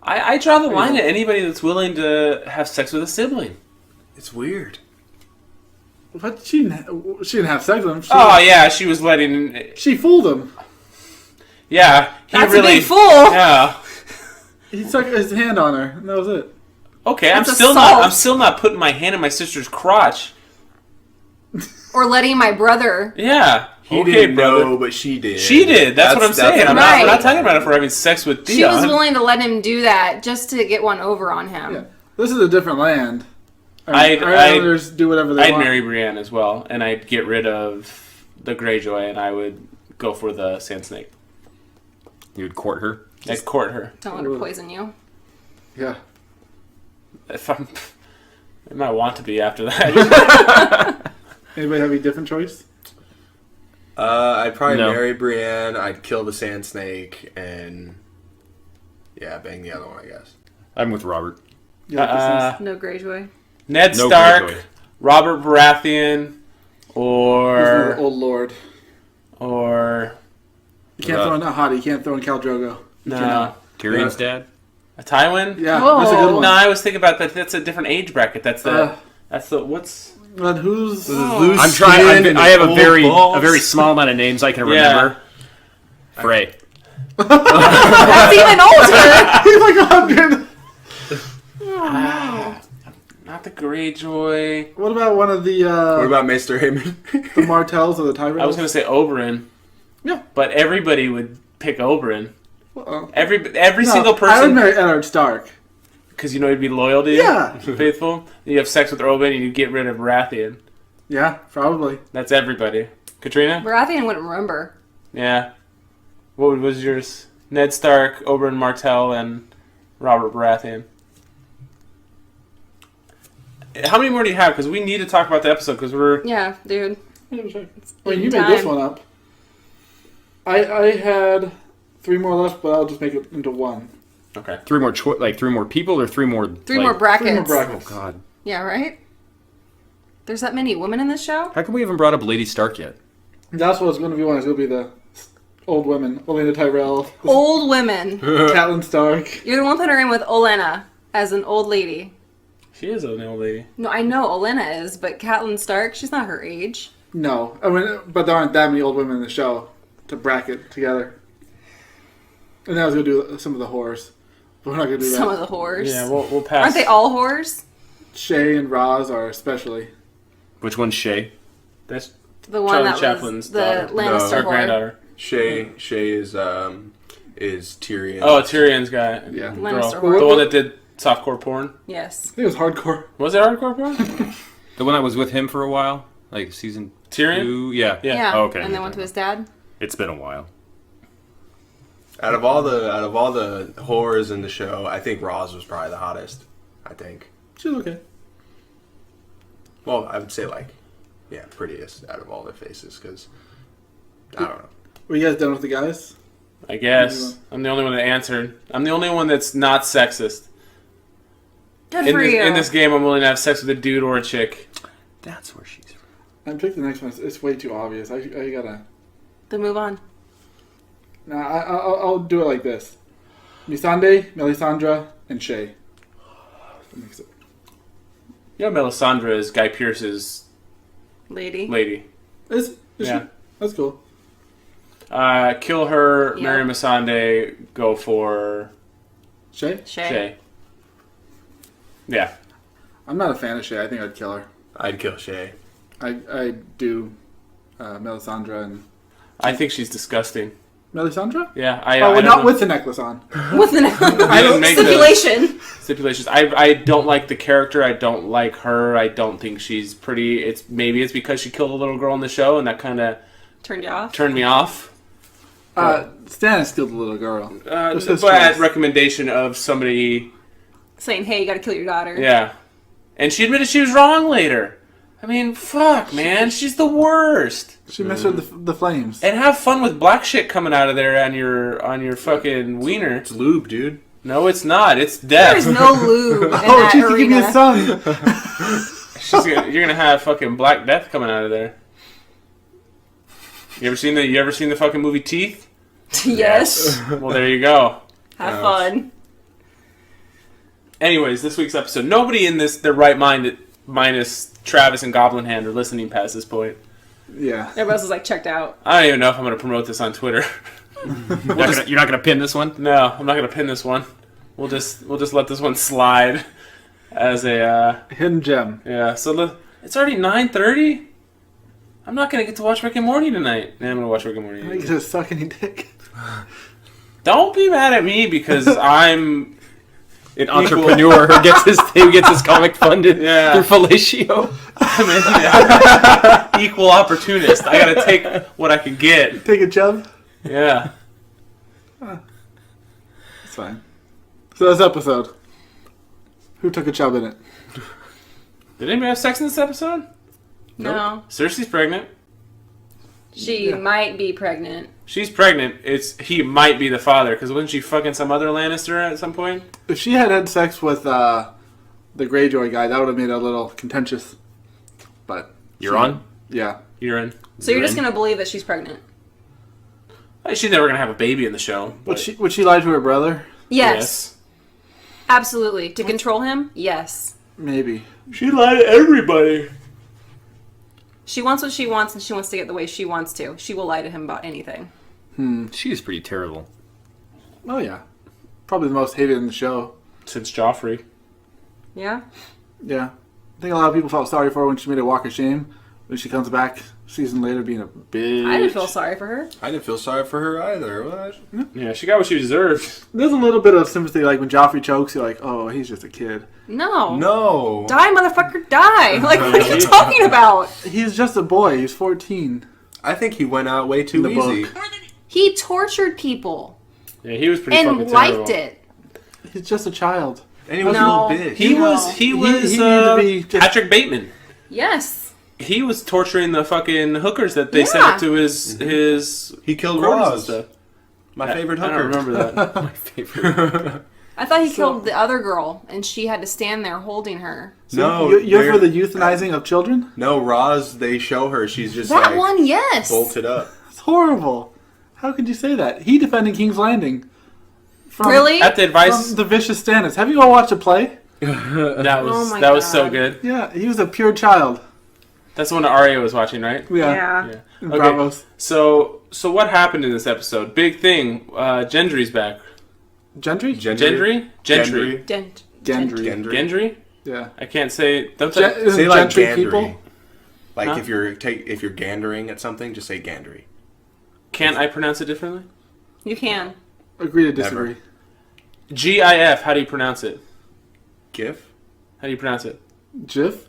I draw the line at anybody that's willing to have sex with a sibling. It's weird. But she didn't have sex with him. Oh yeah, she was letting. She fooled him. Yeah, he That's really. a big fool. Yeah. He stuck his hand on her, and that was it. Okay, That's I'm still assault. not putting my hand in my sister's crotch. Or letting my brother. Yeah. He okay, didn't brother. know, but she did. She did. That's what I'm saying. We're Right. not talking about it for having sex with Theon. She was willing to let him do that just to get one over on him. Yeah. This is a different land. I'd- Islanders do whatever they I'd want. marry Brienne as well, and I'd get rid of the Greyjoy, and I would go for the Sand Snake. You would court her. I'd court her. Don't let her poison you. Yeah. If I'm, I might want to be after that. Anybody have a different choice? I'd probably No. marry Brienne. I'd kill the sand snake and bang the other one, I guess. I'm with Robert. You like this No Greyjoy. Ned No Stark, Greyjoy. Robert Baratheon, He's an or old lord. You can't throw in a hottie. You can't throw in Khal Drogo. no, Tyrion's dad. a Tywin. Yeah, Whoa. that's a good one. No, I was thinking about that. That's a different age bracket. That's the what's. But who's... Loose I'm trying. skin I have and a old balls. very small amount of names I can Yeah. remember. Frey. That's even older. He's like 100. Not the Greyjoy. What about one of the What about Maester Aemon? the Martells or the Tyrells? I was going to say Oberyn. Yeah. But everybody would pick Oberyn. Uh-oh. Every No, single I would person, marry Eddard Stark. because you know he'd be loyal to you. Yeah. Faithful. You have sex with Oberyn and you get rid of Baratheon. Yeah, probably. That's everybody. Katrina? Baratheon wouldn't remember. Yeah. What was yours? Ned Stark, Oberyn Martell, and Robert Baratheon. How many more do you have? Because we need to talk about the episode, because we're... Yeah, dude. Wait, you made this one up. I had 3 more left, but I'll just make it into one. Okay. Three more people or 3 more. Three more brackets. 3 more brackets. Oh God. Yeah, right? There's that many women in this show? How come we haven't brought up Lady Stark yet? That's what it's going to be one. It's going to be the old women. Olenna Tyrell. Old women. Catelyn Stark. You're the one putting her in with Olenna as an old lady. She is an old lady. No, I know Olenna is, but Catelyn Stark, she's not her age. No. I mean, but there aren't that many old women in the show to bracket together. And then I was going to do some of the whores. But we're not going to do that. Some of the whores. Yeah, we'll pass. Aren't they all whores? Shay and Roz are especially. Which one's Shay? That's The one Charlie that Chaplin's was the daughter. Lannister our whore. granddaughter. Shay is Tyrion. Oh, Tyrion's guy. Yeah. Girl. Lannister whore. The one that did softcore porn. Yes. I think it was hardcore. Was it hardcore porn? The one that was with him for a while, like season Tyrion? 2. Yeah. Yeah. Oh, okay. And then went to his dad. It's been a while. Out of all the whores in the show, I think Roz was probably the hottest. I think. She's okay. Well, I would say prettiest out of all their faces because I don't know. Were you guys done with the guys? I guess. I'm the only one that answered. I'm the only one that's not sexist. Good for you. In this game, I'm willing to have sex with a dude or a chick. That's where she's from. I picked the next one. It's way too obvious. I gotta. Then move on. Nah, I'll do it like this. Missandei, Melisandre, and Shay. That makes it. You know, Melisandre is Guy Pearce's Lady. lady. Is Yeah. she? That's cool. Kill her, Yeah. marry Missandei, go for Shay? Shay. Yeah. I'm not a fan of Shay. I think I'd kill her. I'd kill Shay. I do Melisandre and... I think she's disgusting. Melisandre? Yeah. Oh, I well, don't not know. with the necklace on. With the I didn't make those stipulation. stipulations. I don't like the character. I don't like her. I don't think she's pretty. Maybe it's because she killed a little girl in the show, and that kind of Turned you off? turned me off. Stannis killed the little girl. Just his But at choice. recommendation of somebody. Saying, hey, you gotta kill your daughter. Yeah. And she admitted she was wrong later. I mean, fuck, man. She's the worst. She messed with the flames. And have fun with black shit coming out of there on your fucking wiener. It's lube, dude. No, it's not. It's death. There's no lube in Oh, that she's to give me arena. a son. You're gonna have fucking black death coming out of there. You ever seen the fucking movie Teeth? Yes. Well, there you go. Have fun. Anyways, this week's episode. Nobody in their right mind, minus Travis and Goblin Hand, are listening past this point. Yeah. Everybody else is like checked out. I don't even know if I'm going to promote this on Twitter. You're not gonna pin this one? No, I'm not going to pin this one. We'll just let this one slide as a Hidden gem. yeah. So it's already 9:30. I'm not going to get to watch Rick and Morty tonight. Yeah, I'm going to watch Rick and Morty. I get to suck any dick. Don't be mad at me because I'm An entrepreneur who gets his comic funded Yeah. through fellatio. equal opportunist. I got to take what I can get. Take a chub? Yeah. It's fine. So this episode. Who took a chub in it? Did anybody have sex in this episode? No. Cersei's pregnant. She might be pregnant. She's pregnant. He might be the father because wasn't she fucking some other Lannister at some point? If she had sex with the Greyjoy guy, that would have made it a little contentious. But You're on? yeah. You're in. So you're just gonna believe that she's pregnant? She's never gonna have a baby in the show. Would she lie to her brother? Yes. Absolutely. To control him? Yes. Maybe. She lied to everybody. She wants what she wants and she wants to get the way she wants to. She will lie to him about anything. She is pretty terrible. Oh yeah. Probably the most hated in the show. Since Joffrey. Yeah? Yeah. I think a lot of people felt sorry for her when she made a walk of shame. When she comes back season later being a bitch. I didn't feel sorry for her. I didn't feel sorry for her either. What? Yeah, she got what she deserved. There's a little bit of sympathy, like when Joffrey chokes, you're like, oh, he's just a kid. No. No. Die, motherfucker, die! Like, what are you talking about? He's just a boy. He's 14. I think he went out way too In the easy. book. He tortured people Yeah, he was pretty and fucking liked terrible. it. He's just a child. And he was No. a little bitch. He No. was He needed to be just- Patrick Bateman. Yes. He was torturing the fucking hookers that they sent Yeah. up to his He killed quarters and Roz. stuff. My favorite I hooker. don't remember that. My favorite. I thought he killed the other girl, and she had to stand there holding her. No, You're for they're- the euthanizing of children? No, Roz, they show her. She's just That like one, yes. bolted up. It's horrible. How could you say that? He defended King's Landing. From, Really? At the advice, From the vicious Stannis. Have you all watched a play? that was Oh my that was so God. good. Yeah, he was a pure child. That's the one that Arya was watching, right? Yeah. Yeah. In Okay. Bravos. So what happened in this episode? Big thing. Gendry's back. Gentry? Gendry? Gentry. Dent. Gendry. Gendry. Gendry? Yeah. I can't say. Don't Gen- say. isn't Say like Gentry gandering. people? Like Huh? if you're gandering at something, just say gandry. Can't I pronounce it differently? You can. Agree to disagree. Never. GIF. How do you pronounce it? GIF? How do you pronounce it? Jif?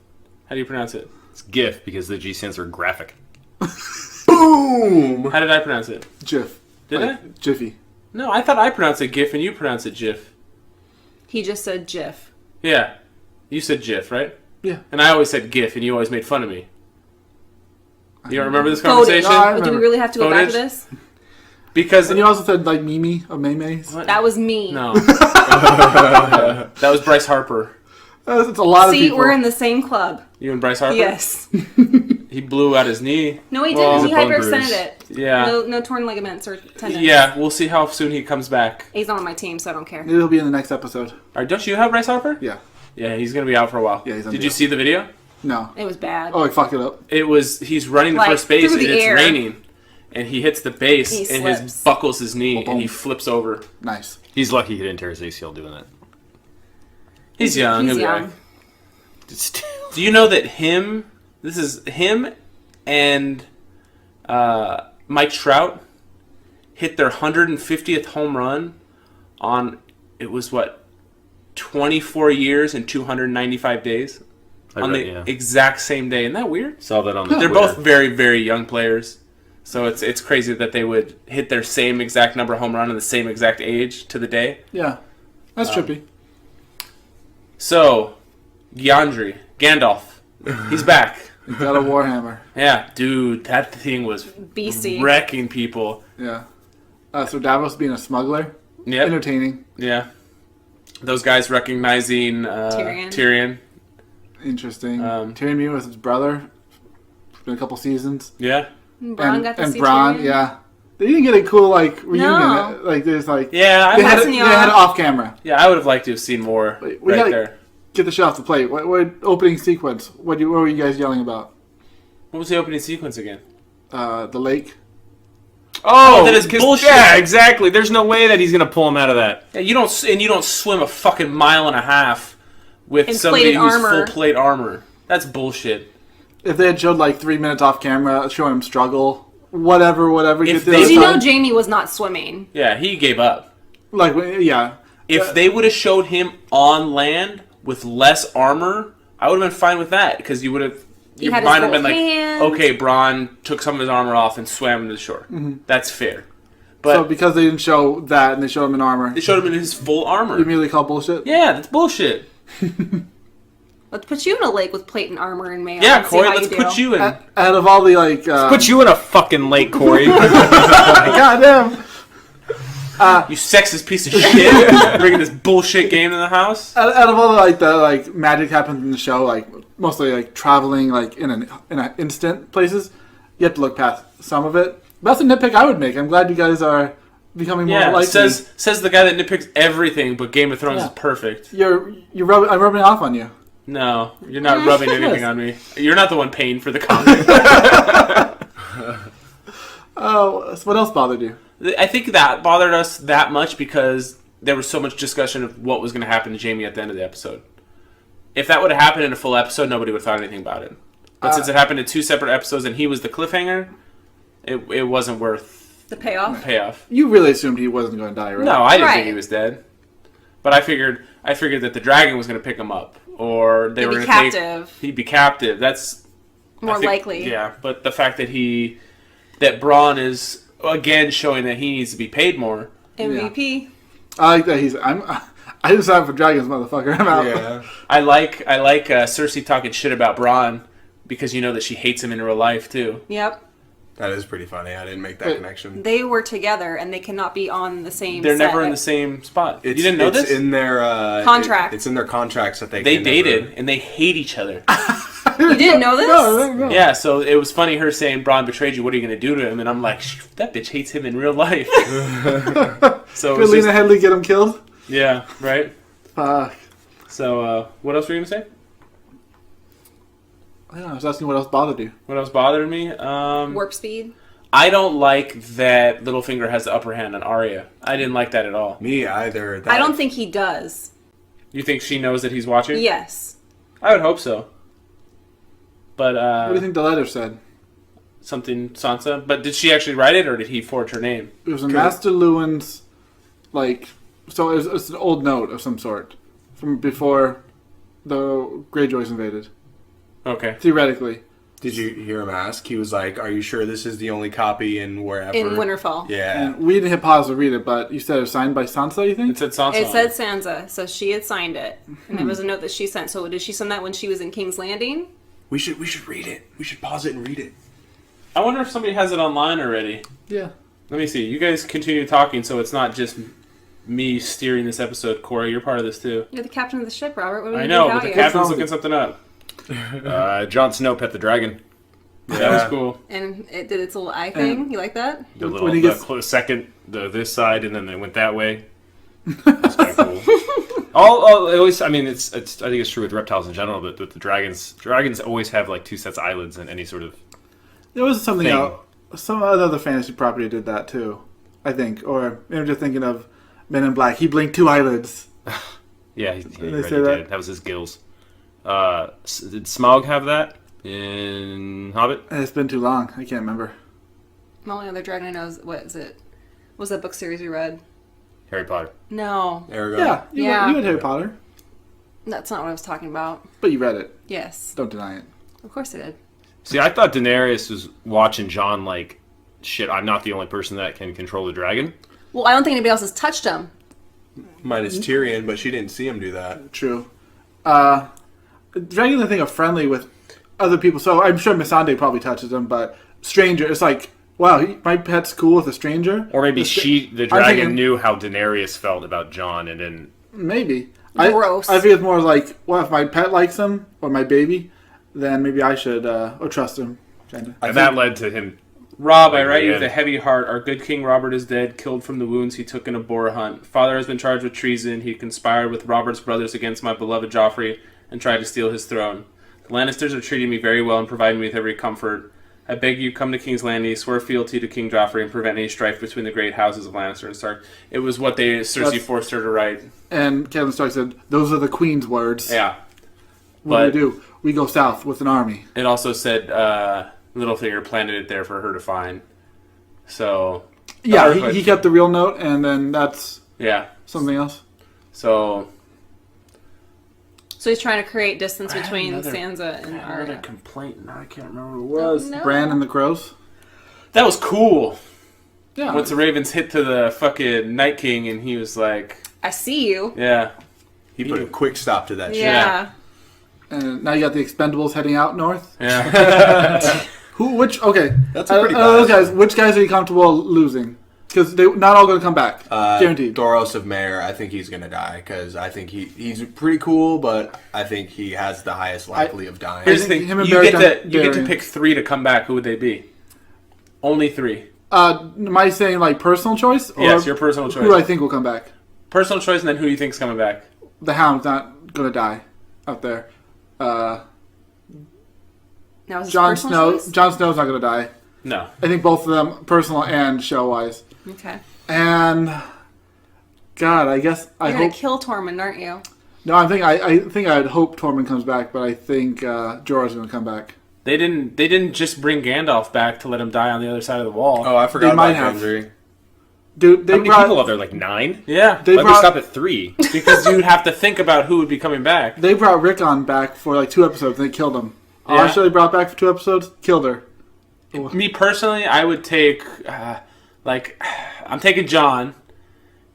How do you pronounce it? It's GIF because the G stands for graphic. Boom! How did I pronounce it? Jif. Did Like, I? Jiffy. No, I thought I pronounced it GIF and you pronounced it GIF. He just said GIF. Yeah. You said GIF, right? Yeah. And I always said GIF and you always made fun of me. You don't remember this Footage. conversation? No, I Do we remember. really have to go back to Footage? this? Because... And you also said like Mimi or Maymays. What? That was me. No. That was Bryce Harper. It's a lot of See, people. we're in the same club. You and Bryce Harper? Yes. He blew out his knee. No, he Well, didn't. He it's a bone hyperextended bruise. it. Yeah. No torn ligaments or tendons. Yeah, we'll see how soon he comes back. He's not on my team, so I don't care. Maybe he'll be in the next episode. All right, don't you have Bryce Harper? Yeah. Yeah, he's going to be out for a while. Yeah, he's on Did the you deal. see the video? No. It was bad. Oh, he fucked it up. He's running to Like, first base through and the it's air. raining. And he hits the base He and slips. his buckles his knee Boom. and he flips over. Nice. He's lucky he didn't tear his ACL doing that. He's young. He's he'll be young. all right. Do you know that him and Mike Trout hit their 150th home run on, it was what, 24 years and 295 days? On the exact same day. Isn't that weird? Saw that on the They're Twitter. both very, very young players. So it's crazy that they would hit their same exact number of home run and the same exact age to the day. Yeah. That's trippy. So, Gandalf, he's back. He's got a Warhammer. Yeah, dude, that thing was BC. wrecking people. Yeah. So Davos being a smuggler. Yep. Entertaining. Yeah. Those guys recognizing Tyrion. Interesting. Tyrion meeting with his brother. It's been a couple seasons. Yeah. Bron got to and see Bron, Tyrion. yeah. They didn't get a cool reunion. No. Like there's like Yeah, they had passing it you they had it off. off camera. yeah, I would have liked to have seen more We right gotta- there. Get the shit off the plate. What opening sequence? What were you guys yelling about? What was the opening sequence again? The lake. Oh, that is 'cause- bullshit. Yeah, exactly. There's no way that he's gonna pull him out of that. Yeah, you don't swim a fucking mile and a half with In somebody plated who's armor. full plate armor. That's bullshit. If they had showed like 3 minutes off camera showing him struggle, whatever. If get the they- other Did you know side. Jamie was not swimming? Yeah, he gave up. Like yeah. If they would have showed him on land with less armor, I would have been fine with that because you would have. Your had his mind would have full been like, hand. okay, Bronn took some of his armor off and swam to the shore. That's fair. But So because they didn't show that and they showed him in armor, they showed him in his full armor. you immediately call bullshit. Yeah, that's bullshit. Let's put you in a lake with plate and armor and mail. Yeah, and see Corey, how let's do. put you in. Out of all the like, Put you in a fucking lake, Corey. goddamn. You sexist piece of shit, bringing this bullshit game to the house. Out of all the magic happens in the show, like mostly like traveling like in an instant places, you have to look past some of it. That's a nitpick I would make. I'm glad you guys are becoming more Yeah, like me. says the guy that nitpicks everything, but Game of Thrones Yeah. is perfect. I'm rubbing off on you. No, you're not rubbing anything on me. You're not the one paying for the comic. Oh, so what else bothered you? I think that bothered us that much because there was so much discussion of what was going to happen to Jamie at the end of the episode. If that would have happened in a full episode, nobody would have thought anything about it. But since it happened in 2 separate episodes and he was the cliffhanger, it wasn't worth The payoff. the payoff. You really assumed he wasn't going to die, right? No, I didn't Right. think he was dead. But I figured that the dragon was going to pick him up, or they He'd were be going to take. captive. He'd be captive. That's More I think- likely. Yeah, but the fact that Bronn is again showing that he needs to be paid more. MVP. I like that I didn't sign up for dragons, motherfucker. I'm out. Yeah. I like Cersei talking shit about Bronn because you know that she hates him in real life too. Yep. That is pretty funny. I didn't make that connection. They were together and they cannot be on the same They're set. never in the same spot. You didn't know it's this? in their Contract. It's in their contracts that they They can dated never- and they hate each other. You didn't know this? No. Yeah, so it was funny her saying Bronn betrayed you. What are you going to do to him? And I'm like, that bitch hates him in real life. So it Did was Lena just, Headley get him killed? yeah, right. Fuck. So what else were you going to say? I don't know. I was asking what else bothered you. What else bothered me? Warp speed. I don't like that Littlefinger has the upper hand on Arya. I didn't like that at all. Me either. I don't think he does. You think she knows that he's watching? Yes. I would hope so. But What do you think the letter said? something Sansa. But did she actually write it, or did he forge her name? It was a Master Lewin's, so it's an old note of some sort from before the Greyjoys invaded. Okay. theoretically. Did you hear him ask? He was like, "Are you sure this is the only copy in wherever?" In Winterfell. Yeah. And we didn't hit pause to read it, but you said it was signed by Sansa, you think? It said Sansa. It said Sansa, so she had signed it. And there was a note that she sent. So did she send that when she was in King's Landing? We should read it. We should pause it and read it. I wonder if somebody has it online already. Yeah. Let me see. You guys continue talking, so it's not just me steering this episode. Corey, you're part of this too. You're the captain of the ship, Robert. What do we I do know, without but the you? captain's looking something up. Jon Snow pet the dragon. That was cool. And it did its little eye thing. You like that? The When little he gets- this side, and then they went that way. That's kind of cool. All always. I mean, it's. I think it's true with reptiles in general, but with the dragons always have like 2 sets of eyelids in any sort of. There was something Thing. else. Some other fantasy property did that too, I think. Or maybe I'm just thinking of Men in Black. He blinked 2 eyelids. Yeah, he they already say that? did. That was his gills. Did Smaug have that in Hobbit? And it's been too long. I can't remember. The only other dragon I know is, what is it? What was that book series we read? Harry Potter. No. Aragorn. Yeah, you Yeah. read Harry Potter, That's not what I was talking about. but you read it. Yes. Don't deny it. Of course I did. See, I thought Daenerys was watching Jon like, shit, I'm not the only person that can control the dragon. Well, I don't think anybody else has touched him. Minus Tyrion, but she didn't see him do that. True. Dragons, I think, are friendly with other people. So I'm sure Missandei probably touches them, but stranger, it's like, wow, my pet's cool with a stranger. Or maybe the I'm dragon thinking- knew how Daenerys felt about Jon and then... Maybe. Gross. I think it's more like, well, if my pet likes him or my baby, then maybe I should or trust him. Kinda. And that led to him... Rob, I Like write you the with a end. heavy heart. Our good King Robert is dead, killed from the wounds he took in a boar hunt. Father has been charged with treason. He conspired with Robert's brothers against my beloved Joffrey and tried to steal his throne. The Lannisters are treating me very well and providing me with every comfort. I beg you, come to King's Landing, swear fealty to King Joffrey, and prevent any strife between the great houses of Lannister and Stark. It was what Cersei That's- forced her to write. And Kevin Stark said, those are the queen's words. Yeah. What but- do? We go south with an army. It also said Littlefinger planted it there for her to find. So, Yeah, But- he kept the real note, and then that's yeah. something else. So, So he's trying to create distance I had between another- Sansa and I heard a Arya. complaint. Now I can't remember what it was. No. Bran and the Crows. That was cool. Yeah. Once the Ravens hit to the fucking Night King, and he was like, I see you. "Yeah, He put a quick stop to that shit. Yeah. And now you got the Expendables heading out north. yeah." Okay. That's a pretty those badass guys, which guys are you comfortable losing? Because they're not all going to come back. Guaranteed. Doros of Mayor, I think he's gonna die because I think he's pretty cool, but I think he has the highest likelihood of dying. Here's the think thing: him and you Barrick get to Dondarrion. pick 3 to come back. Who would they be? Only 3. Am I saying like personal choice? Or Yes, your personal Who do I choice. think will come back? Personal choice, and then who do you think's coming back? The Hound's not going to die out there. Now is Jon personal Snow. choice? Jon Snow's not going to die. No. I think both of them, personal and show-wise. Okay. And God, I guess I You're hope. gonna kill Tormund, aren't you? No, I think I'd hope Tormund comes back, but I think Jorah's going to come back. They didn't just bring Gandalf back to let him die on the other side of the wall. Oh, I forgot They might about have. Gendry. Dude, they How many brought people are there? Like 9? Yeah, they Let me brought stop at 3. because you'd have to think about who would be coming back. they brought Rickon back for like 2 episodes and they killed him. Yeah. Asha they brought back for 2 episodes, killed her. Me personally, I would take I'm taking John,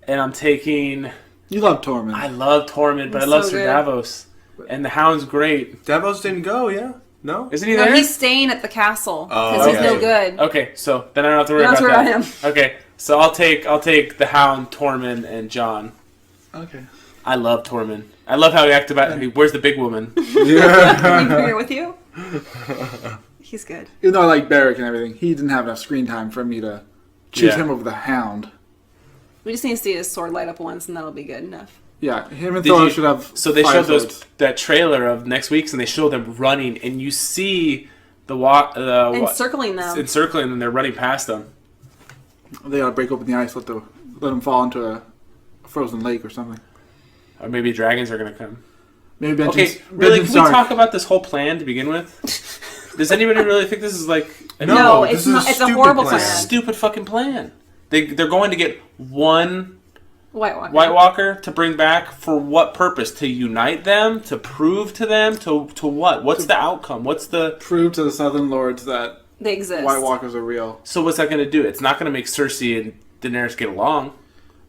and I'm taking. You love Tormund. I love Tormund, but I He's love so Sir good. Davos, and the Hound's great. Davos didn't go, yeah? No? Isn't he No, there? he's staying at the castle because Oh, he's okay. no good. Okay, so then I don't have to worry You don't about have to that. worry Okay, so I'll take the Hound, Tormund, and John. Okay. I love Tormund. I love how he acted about. Where's the big woman? Can we agree with you? He's good. Even though I like Beric and everything, he didn't have enough screen time for me to choose Yeah. him over the Hound. We just need to see his sword light up once, and that'll be good enough. Yeah, him and Did Thor you- should have. So they fire showed swords. that trailer of next week's, and they show them running, and you see the Encircling them. encircling, and they're running past them. They gotta break open the ice, let them fall into a frozen lake or something. Or maybe dragons are gonna come. Maybe Benjen, Okay, really? Benjen Can we Stark. talk about this whole plan to begin with? Does anybody really think this is like No, this it's is a not. It's a stupid horrible plan. plan. stupid fucking plan? They're going to get one White Walker to bring back for what purpose? To unite them? To prove to them? To what? What's the outcome? What's the... Prove to the Southern Lords that They exist. White Walkers are real. So what's that going to do? It's not going to make Cersei and Daenerys get along.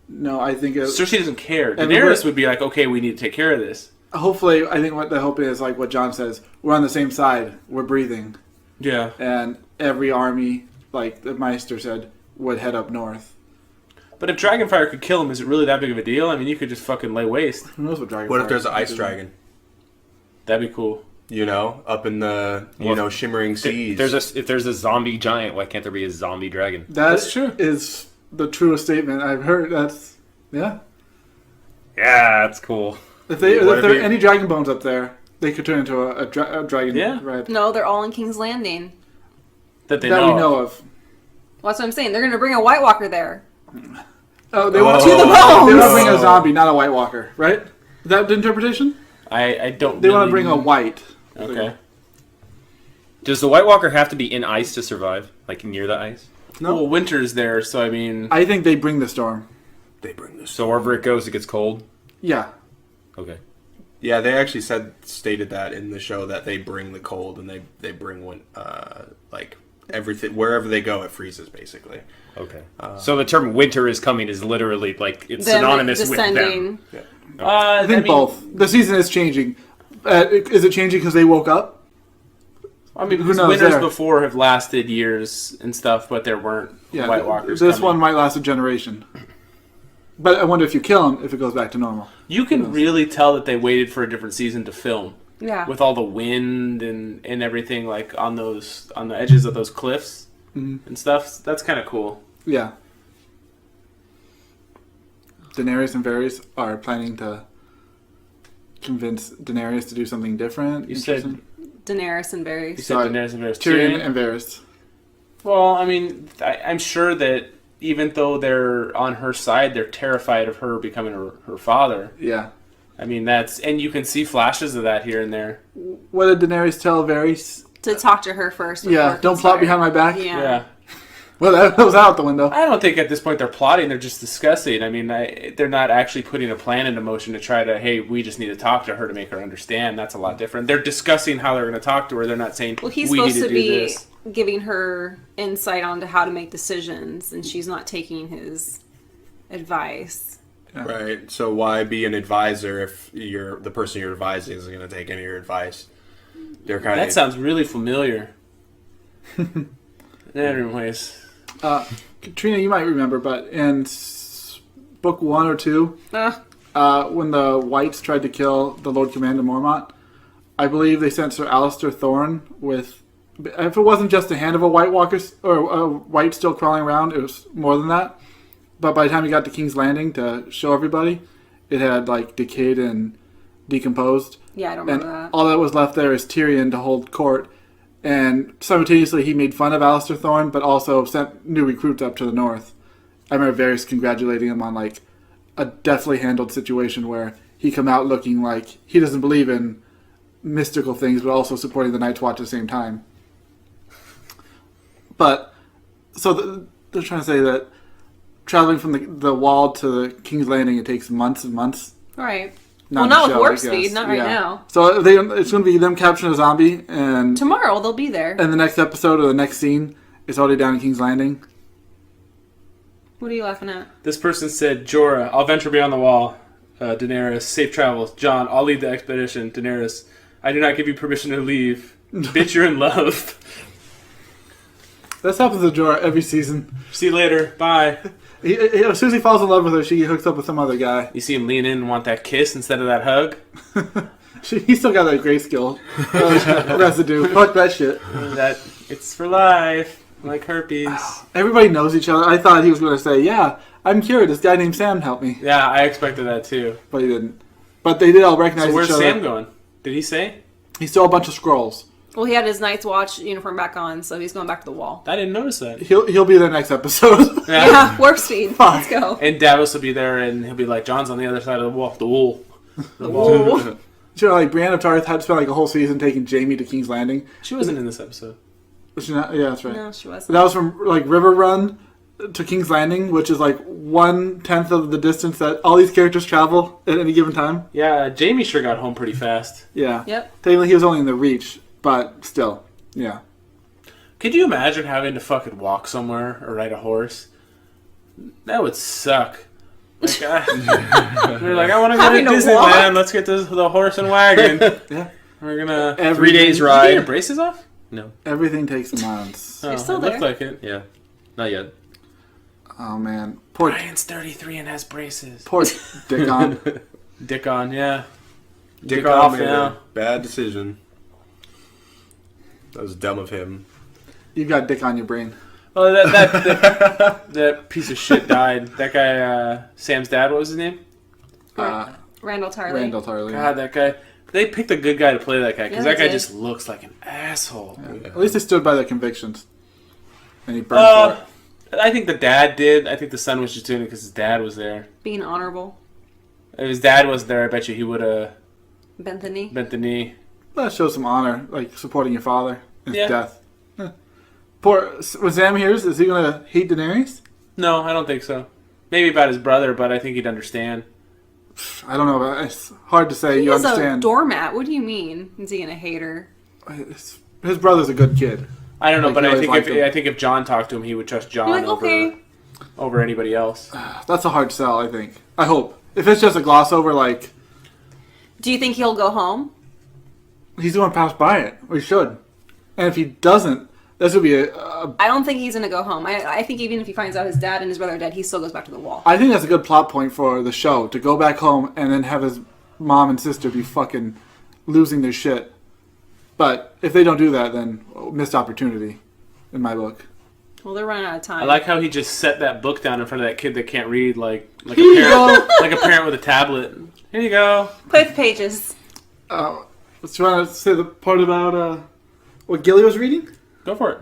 No, I think Cersei doesn't care. And Daenerys would be like, okay, we need to take care of this. hopefully, I think what the hope is, like what John says, we're on the same side. We're breathing. Yeah. And every army, like the Meister said, would head up north. But if Dragonfire could kill him, is it really that big of a deal? I mean, you could just fucking lay waste. Who knows what Dragonfire... What if there's an ice dragon? That'd be cool. You know, up in the shimmering seas. If there's a zombie giant, why can't there be a zombie dragon? That's true. Is the truest statement I've heard. That's... Yeah. Yeah, that's cool. If there are any dragon bones up there, they could turn into a dragon. Yeah. Right. No, they're all in King's Landing. That we know of. Well, that's what I'm saying. They're going to bring a White Walker there. Oh, they want To the They bones! want to bring a zombie, not a White Walker, right? Is that the interpretation? I don't They want really to bring a white. Okay. Does the White Walker have to be in ice to survive? Like near the ice? No. Well, winter's there, so I mean... I think they bring the storm. They bring this. So wherever it goes, it gets cold? Yeah. Okay. Yeah, they actually stated that in the show that they bring the cold and they bring like everything wherever they go, it freezes basically. Okay. So the term winter is coming is literally like it's Them synonymous descending. with them. I think both. The season is changing. Is it changing because they woke up? I mean, Who because knows winters there? before have lasted years and stuff, but there weren't White Walkers This coming. one might last a generation. But I wonder if you kill him, if it goes back to normal. You can really tell that they waited for a different season to film. Yeah. With all the wind and everything, like on the edges of those cliffs and stuff. That's kind of cool. Yeah. Daenerys and Varys are planning to convince Daenerys to do something different. You said Daenerys and Varys. You said Daenerys and Varys. Tyrion and Varys. Well, I mean, I'm sure that even though they're on her side, they're terrified of her becoming her father. Yeah. I mean, and you can see flashes of that here and there. What did Daenerys tell Varys? To talk to her first. Yeah, don't plot behind my back. Yeah. Well, that was out the window. I don't think at this point they're plotting, they're just discussing. I mean, they're not actually putting a plan into motion to try to, hey, we just need to talk to her to make her understand. That's a lot different. They're discussing how they're going to talk to her. They're not saying, Well, he's we need supposed to to do be this. giving her insight onto how to make decisions, and she's not taking his advice. Yeah. Right. So why be an advisor if the person you're advising isn't going to take any of your advice? They're kind That of sounds really familiar. Anyways. Katrina, you might remember, but in book 1 or 2, when the Whites tried to kill the Lord Commander Mormont, I believe they sent Sir Alistair Thorne with... If it wasn't just a hand of a White Walker or a White still crawling around, it was more than that. But by the time he got to King's Landing to show everybody, it had like decayed and decomposed. Yeah, I don't remember that. All that was left there is Tyrion to hold court. And simultaneously, he made fun of Alistair Thorne, but also sent new recruits up to the north. I remember Varys congratulating him on like a deftly handled situation where he come out looking like he doesn't believe in mystical things, but also supporting the Night's Watch at the same time. But so they're trying to say that traveling from the Wall to the King's Landing, it takes months and months. Right. Not Not in the with show, warp I speed, guess. not right Yeah. now. So it's going to be them capturing a zombie, and Tomorrow they'll be there. the next episode or the next scene is already down in King's Landing. What are you laughing at? This person said, Jorah, I'll venture beyond the wall. Daenerys, safe travels. John, I'll lead the expedition. Daenerys, I do not give you permission to leave. Bitch, you're in love. This happens to Jorah every season. See you later. Bye. As soon as he falls in love with her, she hooks up with some other guy. You see him lean in and want that kiss instead of that hug? He still got that grayscale residue. Fuck that shit. It's for life. Like herpes. Everybody knows each other. I thought he was going to say, yeah, I'm cured. This guy named Sam helped me. Yeah, I expected that too. But he didn't. But they did all recognize So where's each other. Sam going? Did he say? He stole a bunch of scrolls. Well, he had his Night's Watch uniform back on, so he's going back to the Wall. I didn't notice that. He'll be there next episode. Yeah, warp speed. Fuck. Let's go. And Davos will be there, and he'll be like, John's on the other side of the wall. The wool. The Wall. You know, like Brienne of Tarth had to spend like a whole season taking Jaime to King's Landing. She wasn't in this episode. Was she not? Yeah, that's right. No, she wasn't. But that was from like River Run to King's Landing, which is like 1/10 of the distance that all these characters travel at any given time. Yeah, Jamie sure got home pretty fast. Yeah. Yep. Technically, he was only in the Reach, but still, yeah. Could you imagine having to fucking walk somewhere or ride a horse? That would suck. Like, they're like, I want to go to Having to Disneyland. walk? Let's get to the horse and wagon. Yeah. We're gonna 3 days Did you ride. get your braces off? No. Everything takes months. You're still it there. looked like it. Yeah. Not yet. Oh man, poor Ryan's 33 and has braces. Dick on. Dick on, yeah. Dick off off made now. a bad decision. That was dumb of him. You got dick on your brain. Oh, that piece of shit died. That guy, Sam's dad, what was his name? Randall Tarley. Randall Tarley. God, that guy. They picked a good guy to play that guy because Yeah, that they guy did. just looks like an asshole. Yeah. At least they stood by their convictions. And he burned for it. I think the dad did. I think the son was just doing it because his dad was there. Being honorable. If his dad wasn't there, I bet you he would have Bent the knee. bent the knee. That shows some honor, like supporting your father in his Yeah. death. Huh. Poor. When Sam hears, is he gonna hate Daenerys? No, I don't think so. Maybe about his brother, but I think he'd understand. I don't know. But it's hard to say. He You is a understand. doormat. What do you mean? Is he gonna hate her? His brother's a good kid. I don't know, Like, but he I always think liked him. I think if John talked to him, he would trust John You're like, over okay. over anybody else. That's a hard sell. I think. I hope. If it's just a gloss over, like Do you think he'll go home? he's going to pass by it, or he should. And if he doesn't, this would be a I don't think he's gonna go home. I think even if he finds out his dad and his brother are dead, he still goes back to the wall. I think that's a good plot point for the show, to go back home and then have his mom and sister be fucking losing their shit. But if they don't do that, then missed opportunity, in my book. Well, they're running out of time. I like how he just set that book down in front of that kid that can't read, like a Here you parent, like a parent with a tablet. Here you go. Play the pages. Let's try to say the part about what Gilly was reading. Go for it.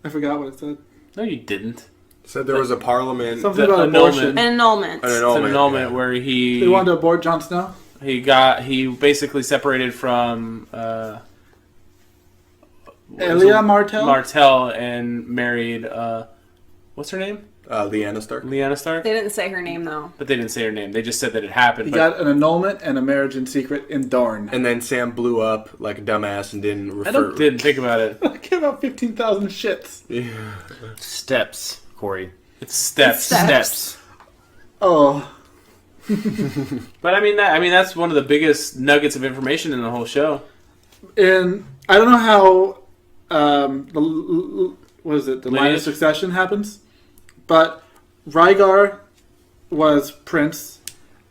I forgot what it said. No, you didn't. Said there was a parliament. Something The about annulment. abortion. An annulment. An It's an annulment, annulment yeah. where They wanted to abort Jon Snow. he basically separated from Elia Martell. Martell and married what's her name? Lyanna Stark. Lyanna Stark. They didn't say her name though. But they didn't say her name. They just said that it happened. He But got an annulment and a marriage in secret in Dorne. And then Sam blew up like a dumbass and didn't refer. didn't think about it. I gave out 15,000 shits. Steps, Corey. It's steps. Steps. Oh, But I mean that's one of the biggest nuggets of information in the whole show. and I don't know how what is it? The line of Lineage? succession happens, but Rhaegar was prince,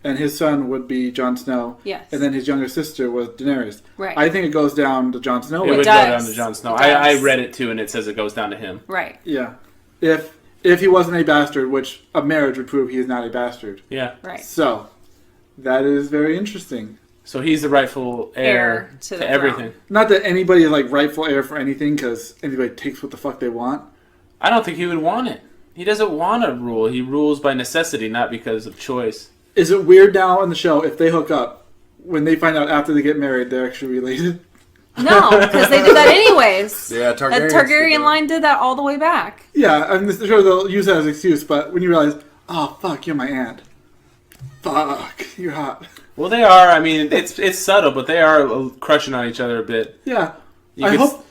and his son would be Jon Snow. Yes. And then his younger sister was Daenerys. Right. I think it goes down to Jon Snow. It way. would does. go down to Jon Snow. It I does. read it too, and it says it goes down to him. Right. Yeah, if he wasn't a bastard, which a marriage would prove he is not a bastard. Yeah. Right. So that is very interesting. So he's the rightful heir Heir to to the everything. Not that anybody is like rightful heir for anything, because anybody takes what the fuck they want. I don't think he would want it. He doesn't want to rule. He rules by necessity, not because of choice. Is it weird now in the show if they hook up, when they find out after they get married they're actually related? No, because they did that anyways. Yeah, The Targaryens Targaryen did that. line did that all the way back. Yeah, I'm sure they'll use that as an excuse, but when you realize, oh fuck, you're my aunt. Fuck, you're hot. Well, they are. I mean, it's subtle, but they are crushing on each other a bit. Yeah, You I could hope,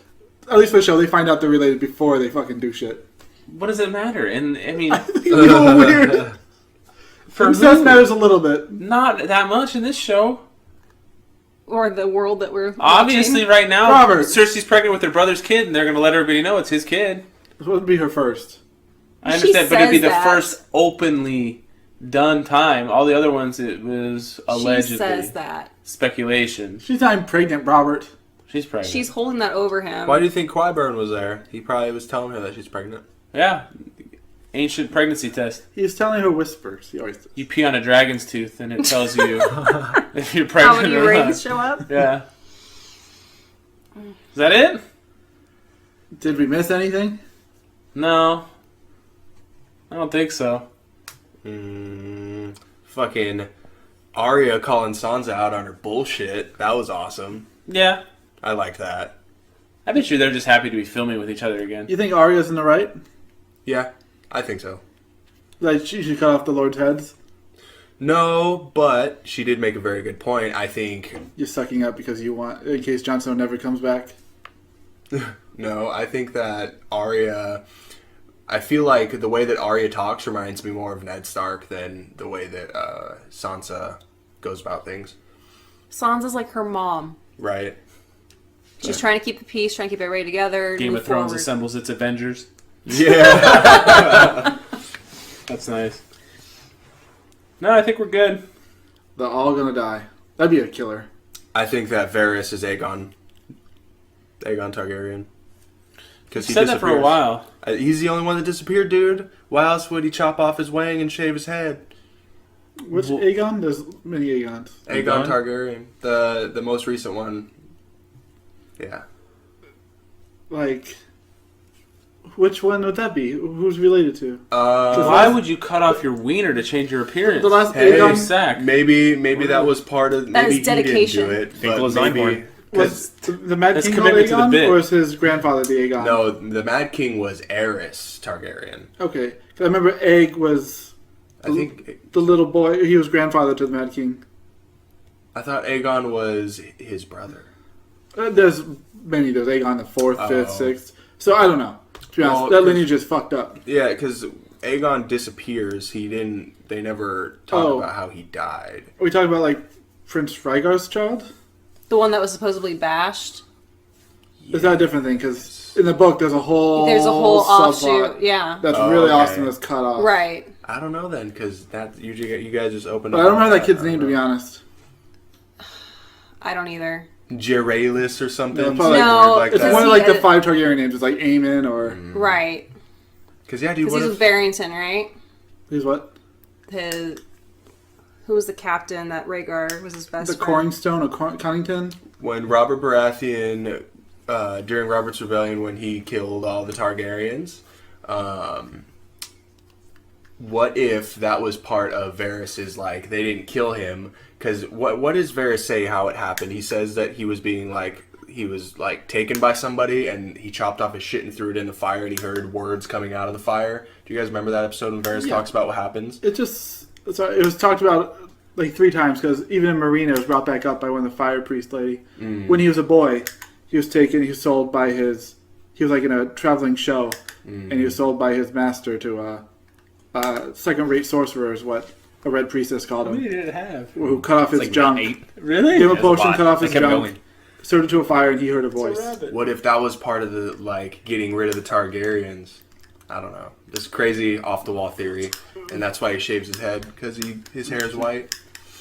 at least for the show, they find out they're related before they fucking do shit. What does it matter? And I mean, It's a little weird. for Incest who? matters a little bit. Not that much in this show. Or the world that we're Obviously, watching. right now, Robert. Cersei's pregnant with her brother's kid, and they're going to let everybody know it's his kid. This would be her first. I She understand, but it'd be the says that. first openly done time. All the other ones, it was allegedly She says that. speculation. She's not even pregnant, Robert. She's pregnant. She's holding that over him. Why do you think Qyburn was there? He probably was telling her that she's pregnant. Yeah. Ancient pregnancy test. He's telling her whispers. He always does. You pee on a dragon's tooth, and it tells you if you're How pregnant many or rings not. show up? Yeah. Is that it? Did we miss anything? No. I don't think so. Fucking Arya calling Sansa out on her bullshit. That was awesome. Yeah. I like that. I bet you they're just happy to be filming with each other again. You think Arya's in the right? Yeah, I think so. Like, she should cut off the Lord's heads? No, but she did make a very good point. I think You're sucking up because you want, in case Jon Snow never comes back. no, I think that Arya. I feel like the way that Arya talks reminds me more of Ned Stark than the way that Sansa goes about things. Sansa's like her mom. Right. She's trying to keep the peace, trying to keep everybody together. Game move of Thrones forward. assembles its Avengers. Yeah. That's nice. No, I think we're good. They're all gonna die. That'd be a killer. I think that Varys is Aegon Targaryen. Because You said that for a while. He's the only one that disappeared, dude. Why else would he chop off his wang and shave his head? Which Aegon? There's many Aegons. Aegon Targaryen, the most recent one. Yeah. Like, which one would that be? Who's related to? Why would you cut off your wiener to change your appearance? The last Hey, Aegon sack. Maybe that was part of. That Maybe is dedication. He didn't do it, Think but was maybe Einhorn. was the Mad That's King called commitment to the Aegon, bit. or is his grandfather the Aegon? no, the Mad King was Aerys Targaryen. Okay, 'cause I remember Aeg was I think. the little boy. He was grandfather to the Mad King. I thought Aegon was his brother. There's many. There's Aegon the 4th, 5th, Oh. 6th. So I don't know. To be honest, Well, that 'cause- lineage is fucked up. Yeah, because Aegon disappears. He didn't. They never talk Oh. about how he died. Are we talking about like Prince Rhaegar's child? The one that was supposedly bashed. Is that a different thing? Because in the book, there's a whole offshoot. subplot Yeah. that's Oh, really okay. awesome. That's cut off. Right. I don't know then, because that you guys just opened But up. I don't on remember that kid's I name, to don't be know. honest. I don't either. Jeralis or something. No, probably- No, like It's Because one of he like the had- 5 Targaryen names. It's like Aemon or Right. Because yeah, dude, Because what he's if with Barrington, right? who's what? Who was the captain that Rhaegar was his best The friend? Corningstone or Connington? when Robert Baratheon during Robert's Rebellion when he killed all the Targaryens? What if that was part of Varys's, like, they didn't kill him? Because what does Varys say how it happened? He says that he was taken by somebody and he chopped off his shit and threw it in the fire and he heard words coming out of the fire. Do you guys remember that episode when Varys talks about what happens? It was talked about like 3 times because even in Marina it was brought back up by one of the fire priest lady. When he was a boy, he was sold by he was like in a traveling show and he was sold by his master to second-rate sorcerer is what a red priestess called How many him, did it have? who cut off his Like junk. 8. Really? Gave him a There's a potion, lot. cut off They his kept junk, going. served it to a fire, and he heard a It's a voice. rabbit. What if that was part of the, like, getting rid of the Targaryens? I don't know. This crazy off-the-wall theory. And that's why he shaves his head, because his hair is white.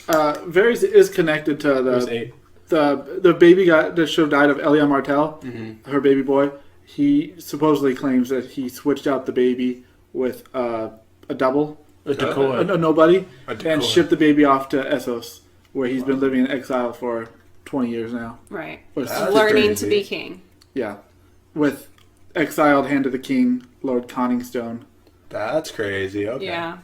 Varys is connected to It was the 8. the baby guy that should have died of Elia Martell, her baby boy. He supposedly claims that he switched out the baby with a double, A decoy. a nobody, A decoy. and shipped the baby off to Essos, where he's been living in exile for 20 years now. Right. Or That's Learning crazy. to be king. Yeah, with exiled hand of the king, Lord Conningstone. That's crazy. Okay. Yeah.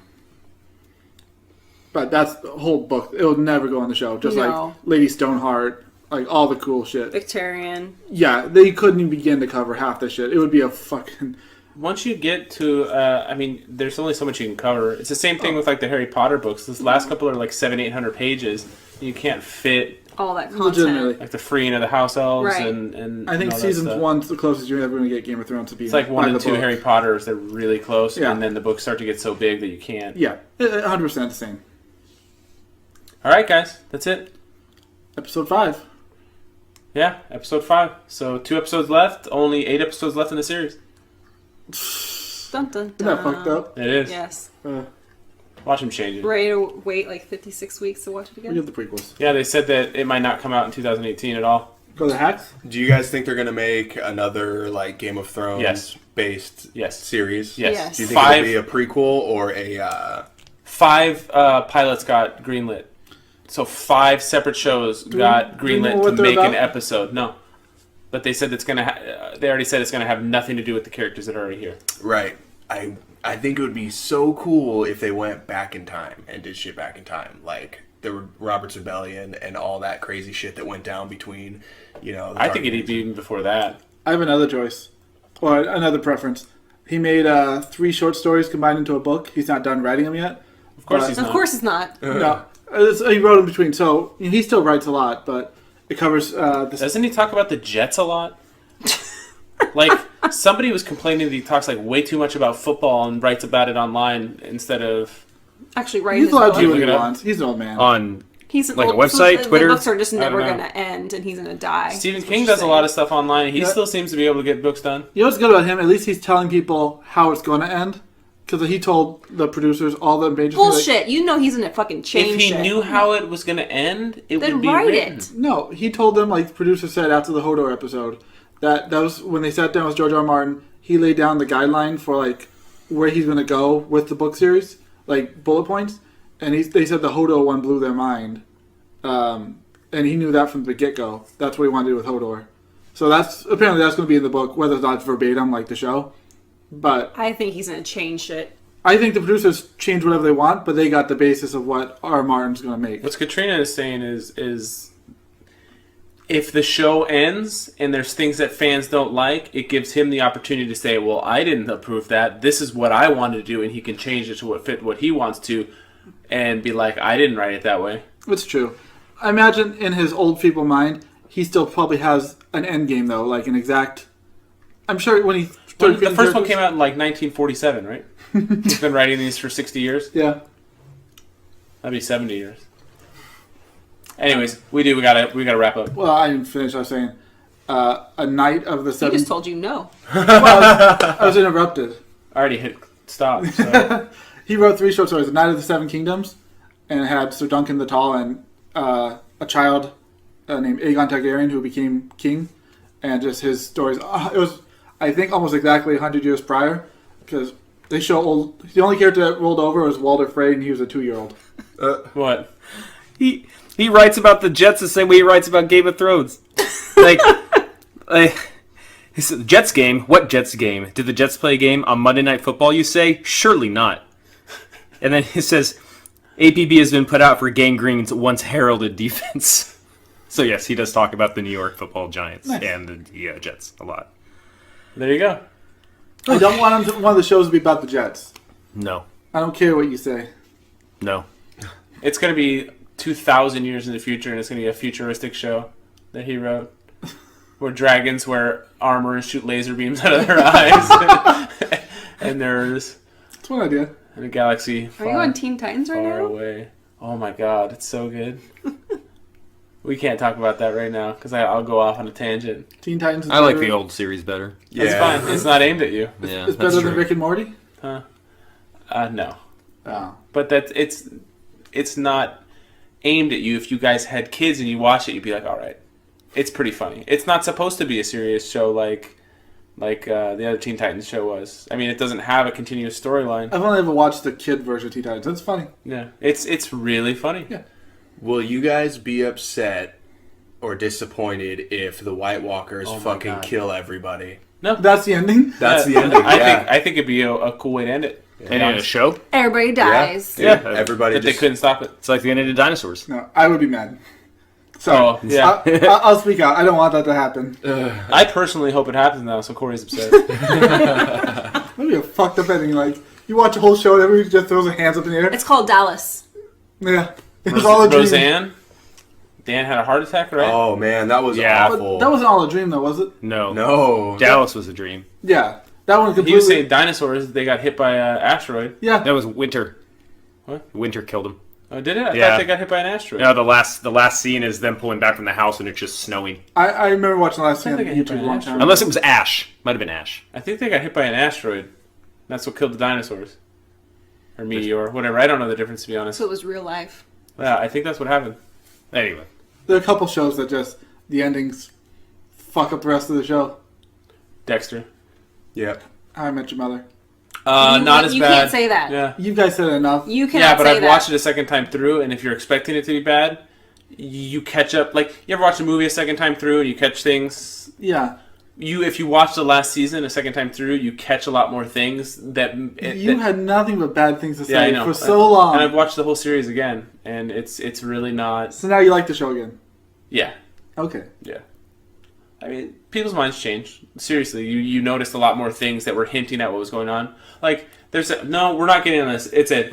But that's the whole book. It'll never go on the show. Just No. like Lady Stoneheart, like all the cool shit. Victorian. Yeah, they couldn't even begin to cover half the shit. It would be a fucking... Once you get to, I mean, there's only so much you can cover. It's the same thing with like the Harry Potter books. This last couple are like 700-800 pages. You can't fit All that content. Legitimately. like the freeing of the house elves Right. and I think and all that seasons stuff. 1's the closest you're ever going to get Game of Thrones to being It's like 1 by and the 2 book. Harry Potters. They're really close, Yeah. and then the books start to get so big that you can't. Yeah, 100% the same. All right, guys, that's it. Episode 5. Yeah, episode 5. So 2 episodes left. Only 8 episodes left in the series. Dun, dun, Isn't dun. that fucked up? It is. Yes. Watch them change it. Ready to wait like 56 weeks to watch it We again? get the prequels. Yeah, they said that it might not come out in 2018 at all. Go to the hacks? Do you guys think they're going to make another, like, Game of Thrones Yes. based Yes. series? Yes. Yes. Do you think it'll be a prequel or a... 5 pilots got greenlit. So 5 separate shows got do we know greenlit what to they're make an about? episode. No. But they said it's going to they already said it's going to have nothing to do with the characters that are already here. Right. I think it would be so cool if they went back in time and did shit back in time. Like, the Robert's Rebellion and all that crazy shit that went down between, you know... the I think it'd Targaryens. be even before that. I have another choice. Or another preference. He made 3 short stories combined into a book. He's not done writing them yet. Of course But- he's Of not. course it's not. No, he wrote in between. So he still writes a lot, but it covers this. Doesn't he talk about the Jets a lot? Like, somebody was complaining that he talks like way too much about football and writes about it online instead of... Actually, writing He's allowed to do his book. what he Look it up. wants. He's an old man. On He's like a old- website, the Twitter? books are just I don't never know. going to end, and he's going to die. Stephen That's King what does a you're lot saying. of stuff online. He Yeah. still seems to be able to get books done. You know what's good about him? At least he's telling people how it's going to end. Because he told the producers all the major things. Bullshit. You know he's going to fucking change If he shit. knew how it was going to end, it Then would be write written. it. No, he told them, like the producer said after the Hodor episode, that was when they sat down with George R. R. Martin, he laid down the guideline for, like, where he's going to go with the book series, like, bullet points. And they said the Hodor one blew their mind. And he knew that from the get-go. That's what he wanted to do with Hodor. So apparently that's going to be in the book, whether it's not verbatim like the show. But I think he's going to change shit. I think the producers change whatever they want, but they got the basis of what R. Martin's going to make. What Katrina is saying is if the show ends and there's things that fans don't like, it gives him the opportunity to say, well, I didn't approve that. This is what I wanted to do, and he can change it to fit what he wants to and be like, I didn't write it that way. It's true. I imagine in his old feeble mind, he still probably has an end game, though, like an exact... I'm sure when he... Well, the first one came out in like 1947, right? He's been writing these for 60 years. Yeah. That'd be 70 years. Anyways, we gotta wrap up. Well, I didn't finish. I was saying, a night of the He seven... just told you no. I was interrupted. I already hit stop. So. He wrote 3 short stories, A Night of the Seven Kingdoms, and it had Sir Duncan the Tall and a child named Aegon Targaryen who became king, and just his stories. It was, I think, almost exactly 100 years prior, because they show old... The only character that rolled over was Walder Frey, and he was a 2-year-old. What? he writes about the Jets the same way he writes about Game of Thrones. Like he said, Jets game? What Jets game? Did the Jets play a game on Monday Night Football, you say? Surely not. And then he says, APB has been put out for Gangrene's once heralded defense. So yes, he does talk about the New York Football Giants and the Jets a lot. There you go. I don't want one of the shows to be about the Jets. No. I don't care what you say. No. It's gonna be 2,000 years in the future, and it's gonna be a futuristic show that he wrote, where dragons wear armor and shoot laser beams out of their eyes, and there's That's one idea. in a galaxy Are far, you on Teen Titans right far now? away. Oh my god, it's so good. We can't talk about that right now because I'll go off on a tangent. Teen Titans is I like better. the old series better. It's fine. It's not aimed at you. Yeah, It's that's better than true. Rick and Morty? No, Oh. but it's not aimed at you. If you guys had kids and you watch it, you'd be like, all right, it's pretty funny. It's not supposed to be a serious show like the other Teen Titans show was. I mean, it doesn't have a continuous storyline. I've only ever watched the kid version of Teen Titans. It's funny. Yeah, it's really funny. Yeah. Will you guys be upset or disappointed if the White Walkers Oh my fucking God. kill everybody? That's the ending? That's Yeah, the ending. I think it'd be a cool way to end it. And in a show, Everybody dies. Yeah. Yeah. Everybody But they just... couldn't stop it. it's like the end of the dinosaurs. No, I would be mad. So, Oh, yeah. I'll speak out. I don't want that to happen. I personally hope it happens now, so Corey's upset. That'd be a fucked up ending. Like, you watch a whole show and everybody just throws their hands up in the air. It's called Dallas. Yeah. It was all a dream. Roseanne? Dan had a heart attack, right? Oh, man, that was Yeah. awful. But that wasn't all a dream, though, was it? No. No. Dallas was a dream. Yeah. That one completely... He was saying dinosaurs, they got hit by an asteroid. Yeah. That was Winter. What? Winter killed him. Oh, did it? I Yeah. thought they got hit by an asteroid. No, the last scene is them pulling back from the house and it's just snowing. I remember watching the last scene on I think I hit by YouTube a an long asteroid. time. Unless it was Ash. Might have been Ash. I think they got hit by an asteroid. That's what killed the dinosaurs. Or meteor, whatever. I don't know the difference, to be honest. So it was real life. Yeah, I think that's what happened. Anyway. There are a couple shows that just... The endings fuck up the rest of the show. Dexter. Yep. How I Met Your Mother. Not as you bad. can't say that. Yeah. You guys said it enough. You Yeah, cannot but say I've that. watched it a second time through, and if you're expecting it to be bad, you catch up. Like, you ever watch a movie a second time through and you catch things? Yeah. If you watch the last season a second time through, you catch a lot more things that... You had nothing but bad things to Yeah, I say know. for so long. And I've watched the whole series again, and it's really not... So now you like the show again. Yeah, Okay. yeah. I mean, people's minds change. Seriously, you noticed a lot more things that were hinting at what was going on. Like, we're not getting on this. It's it.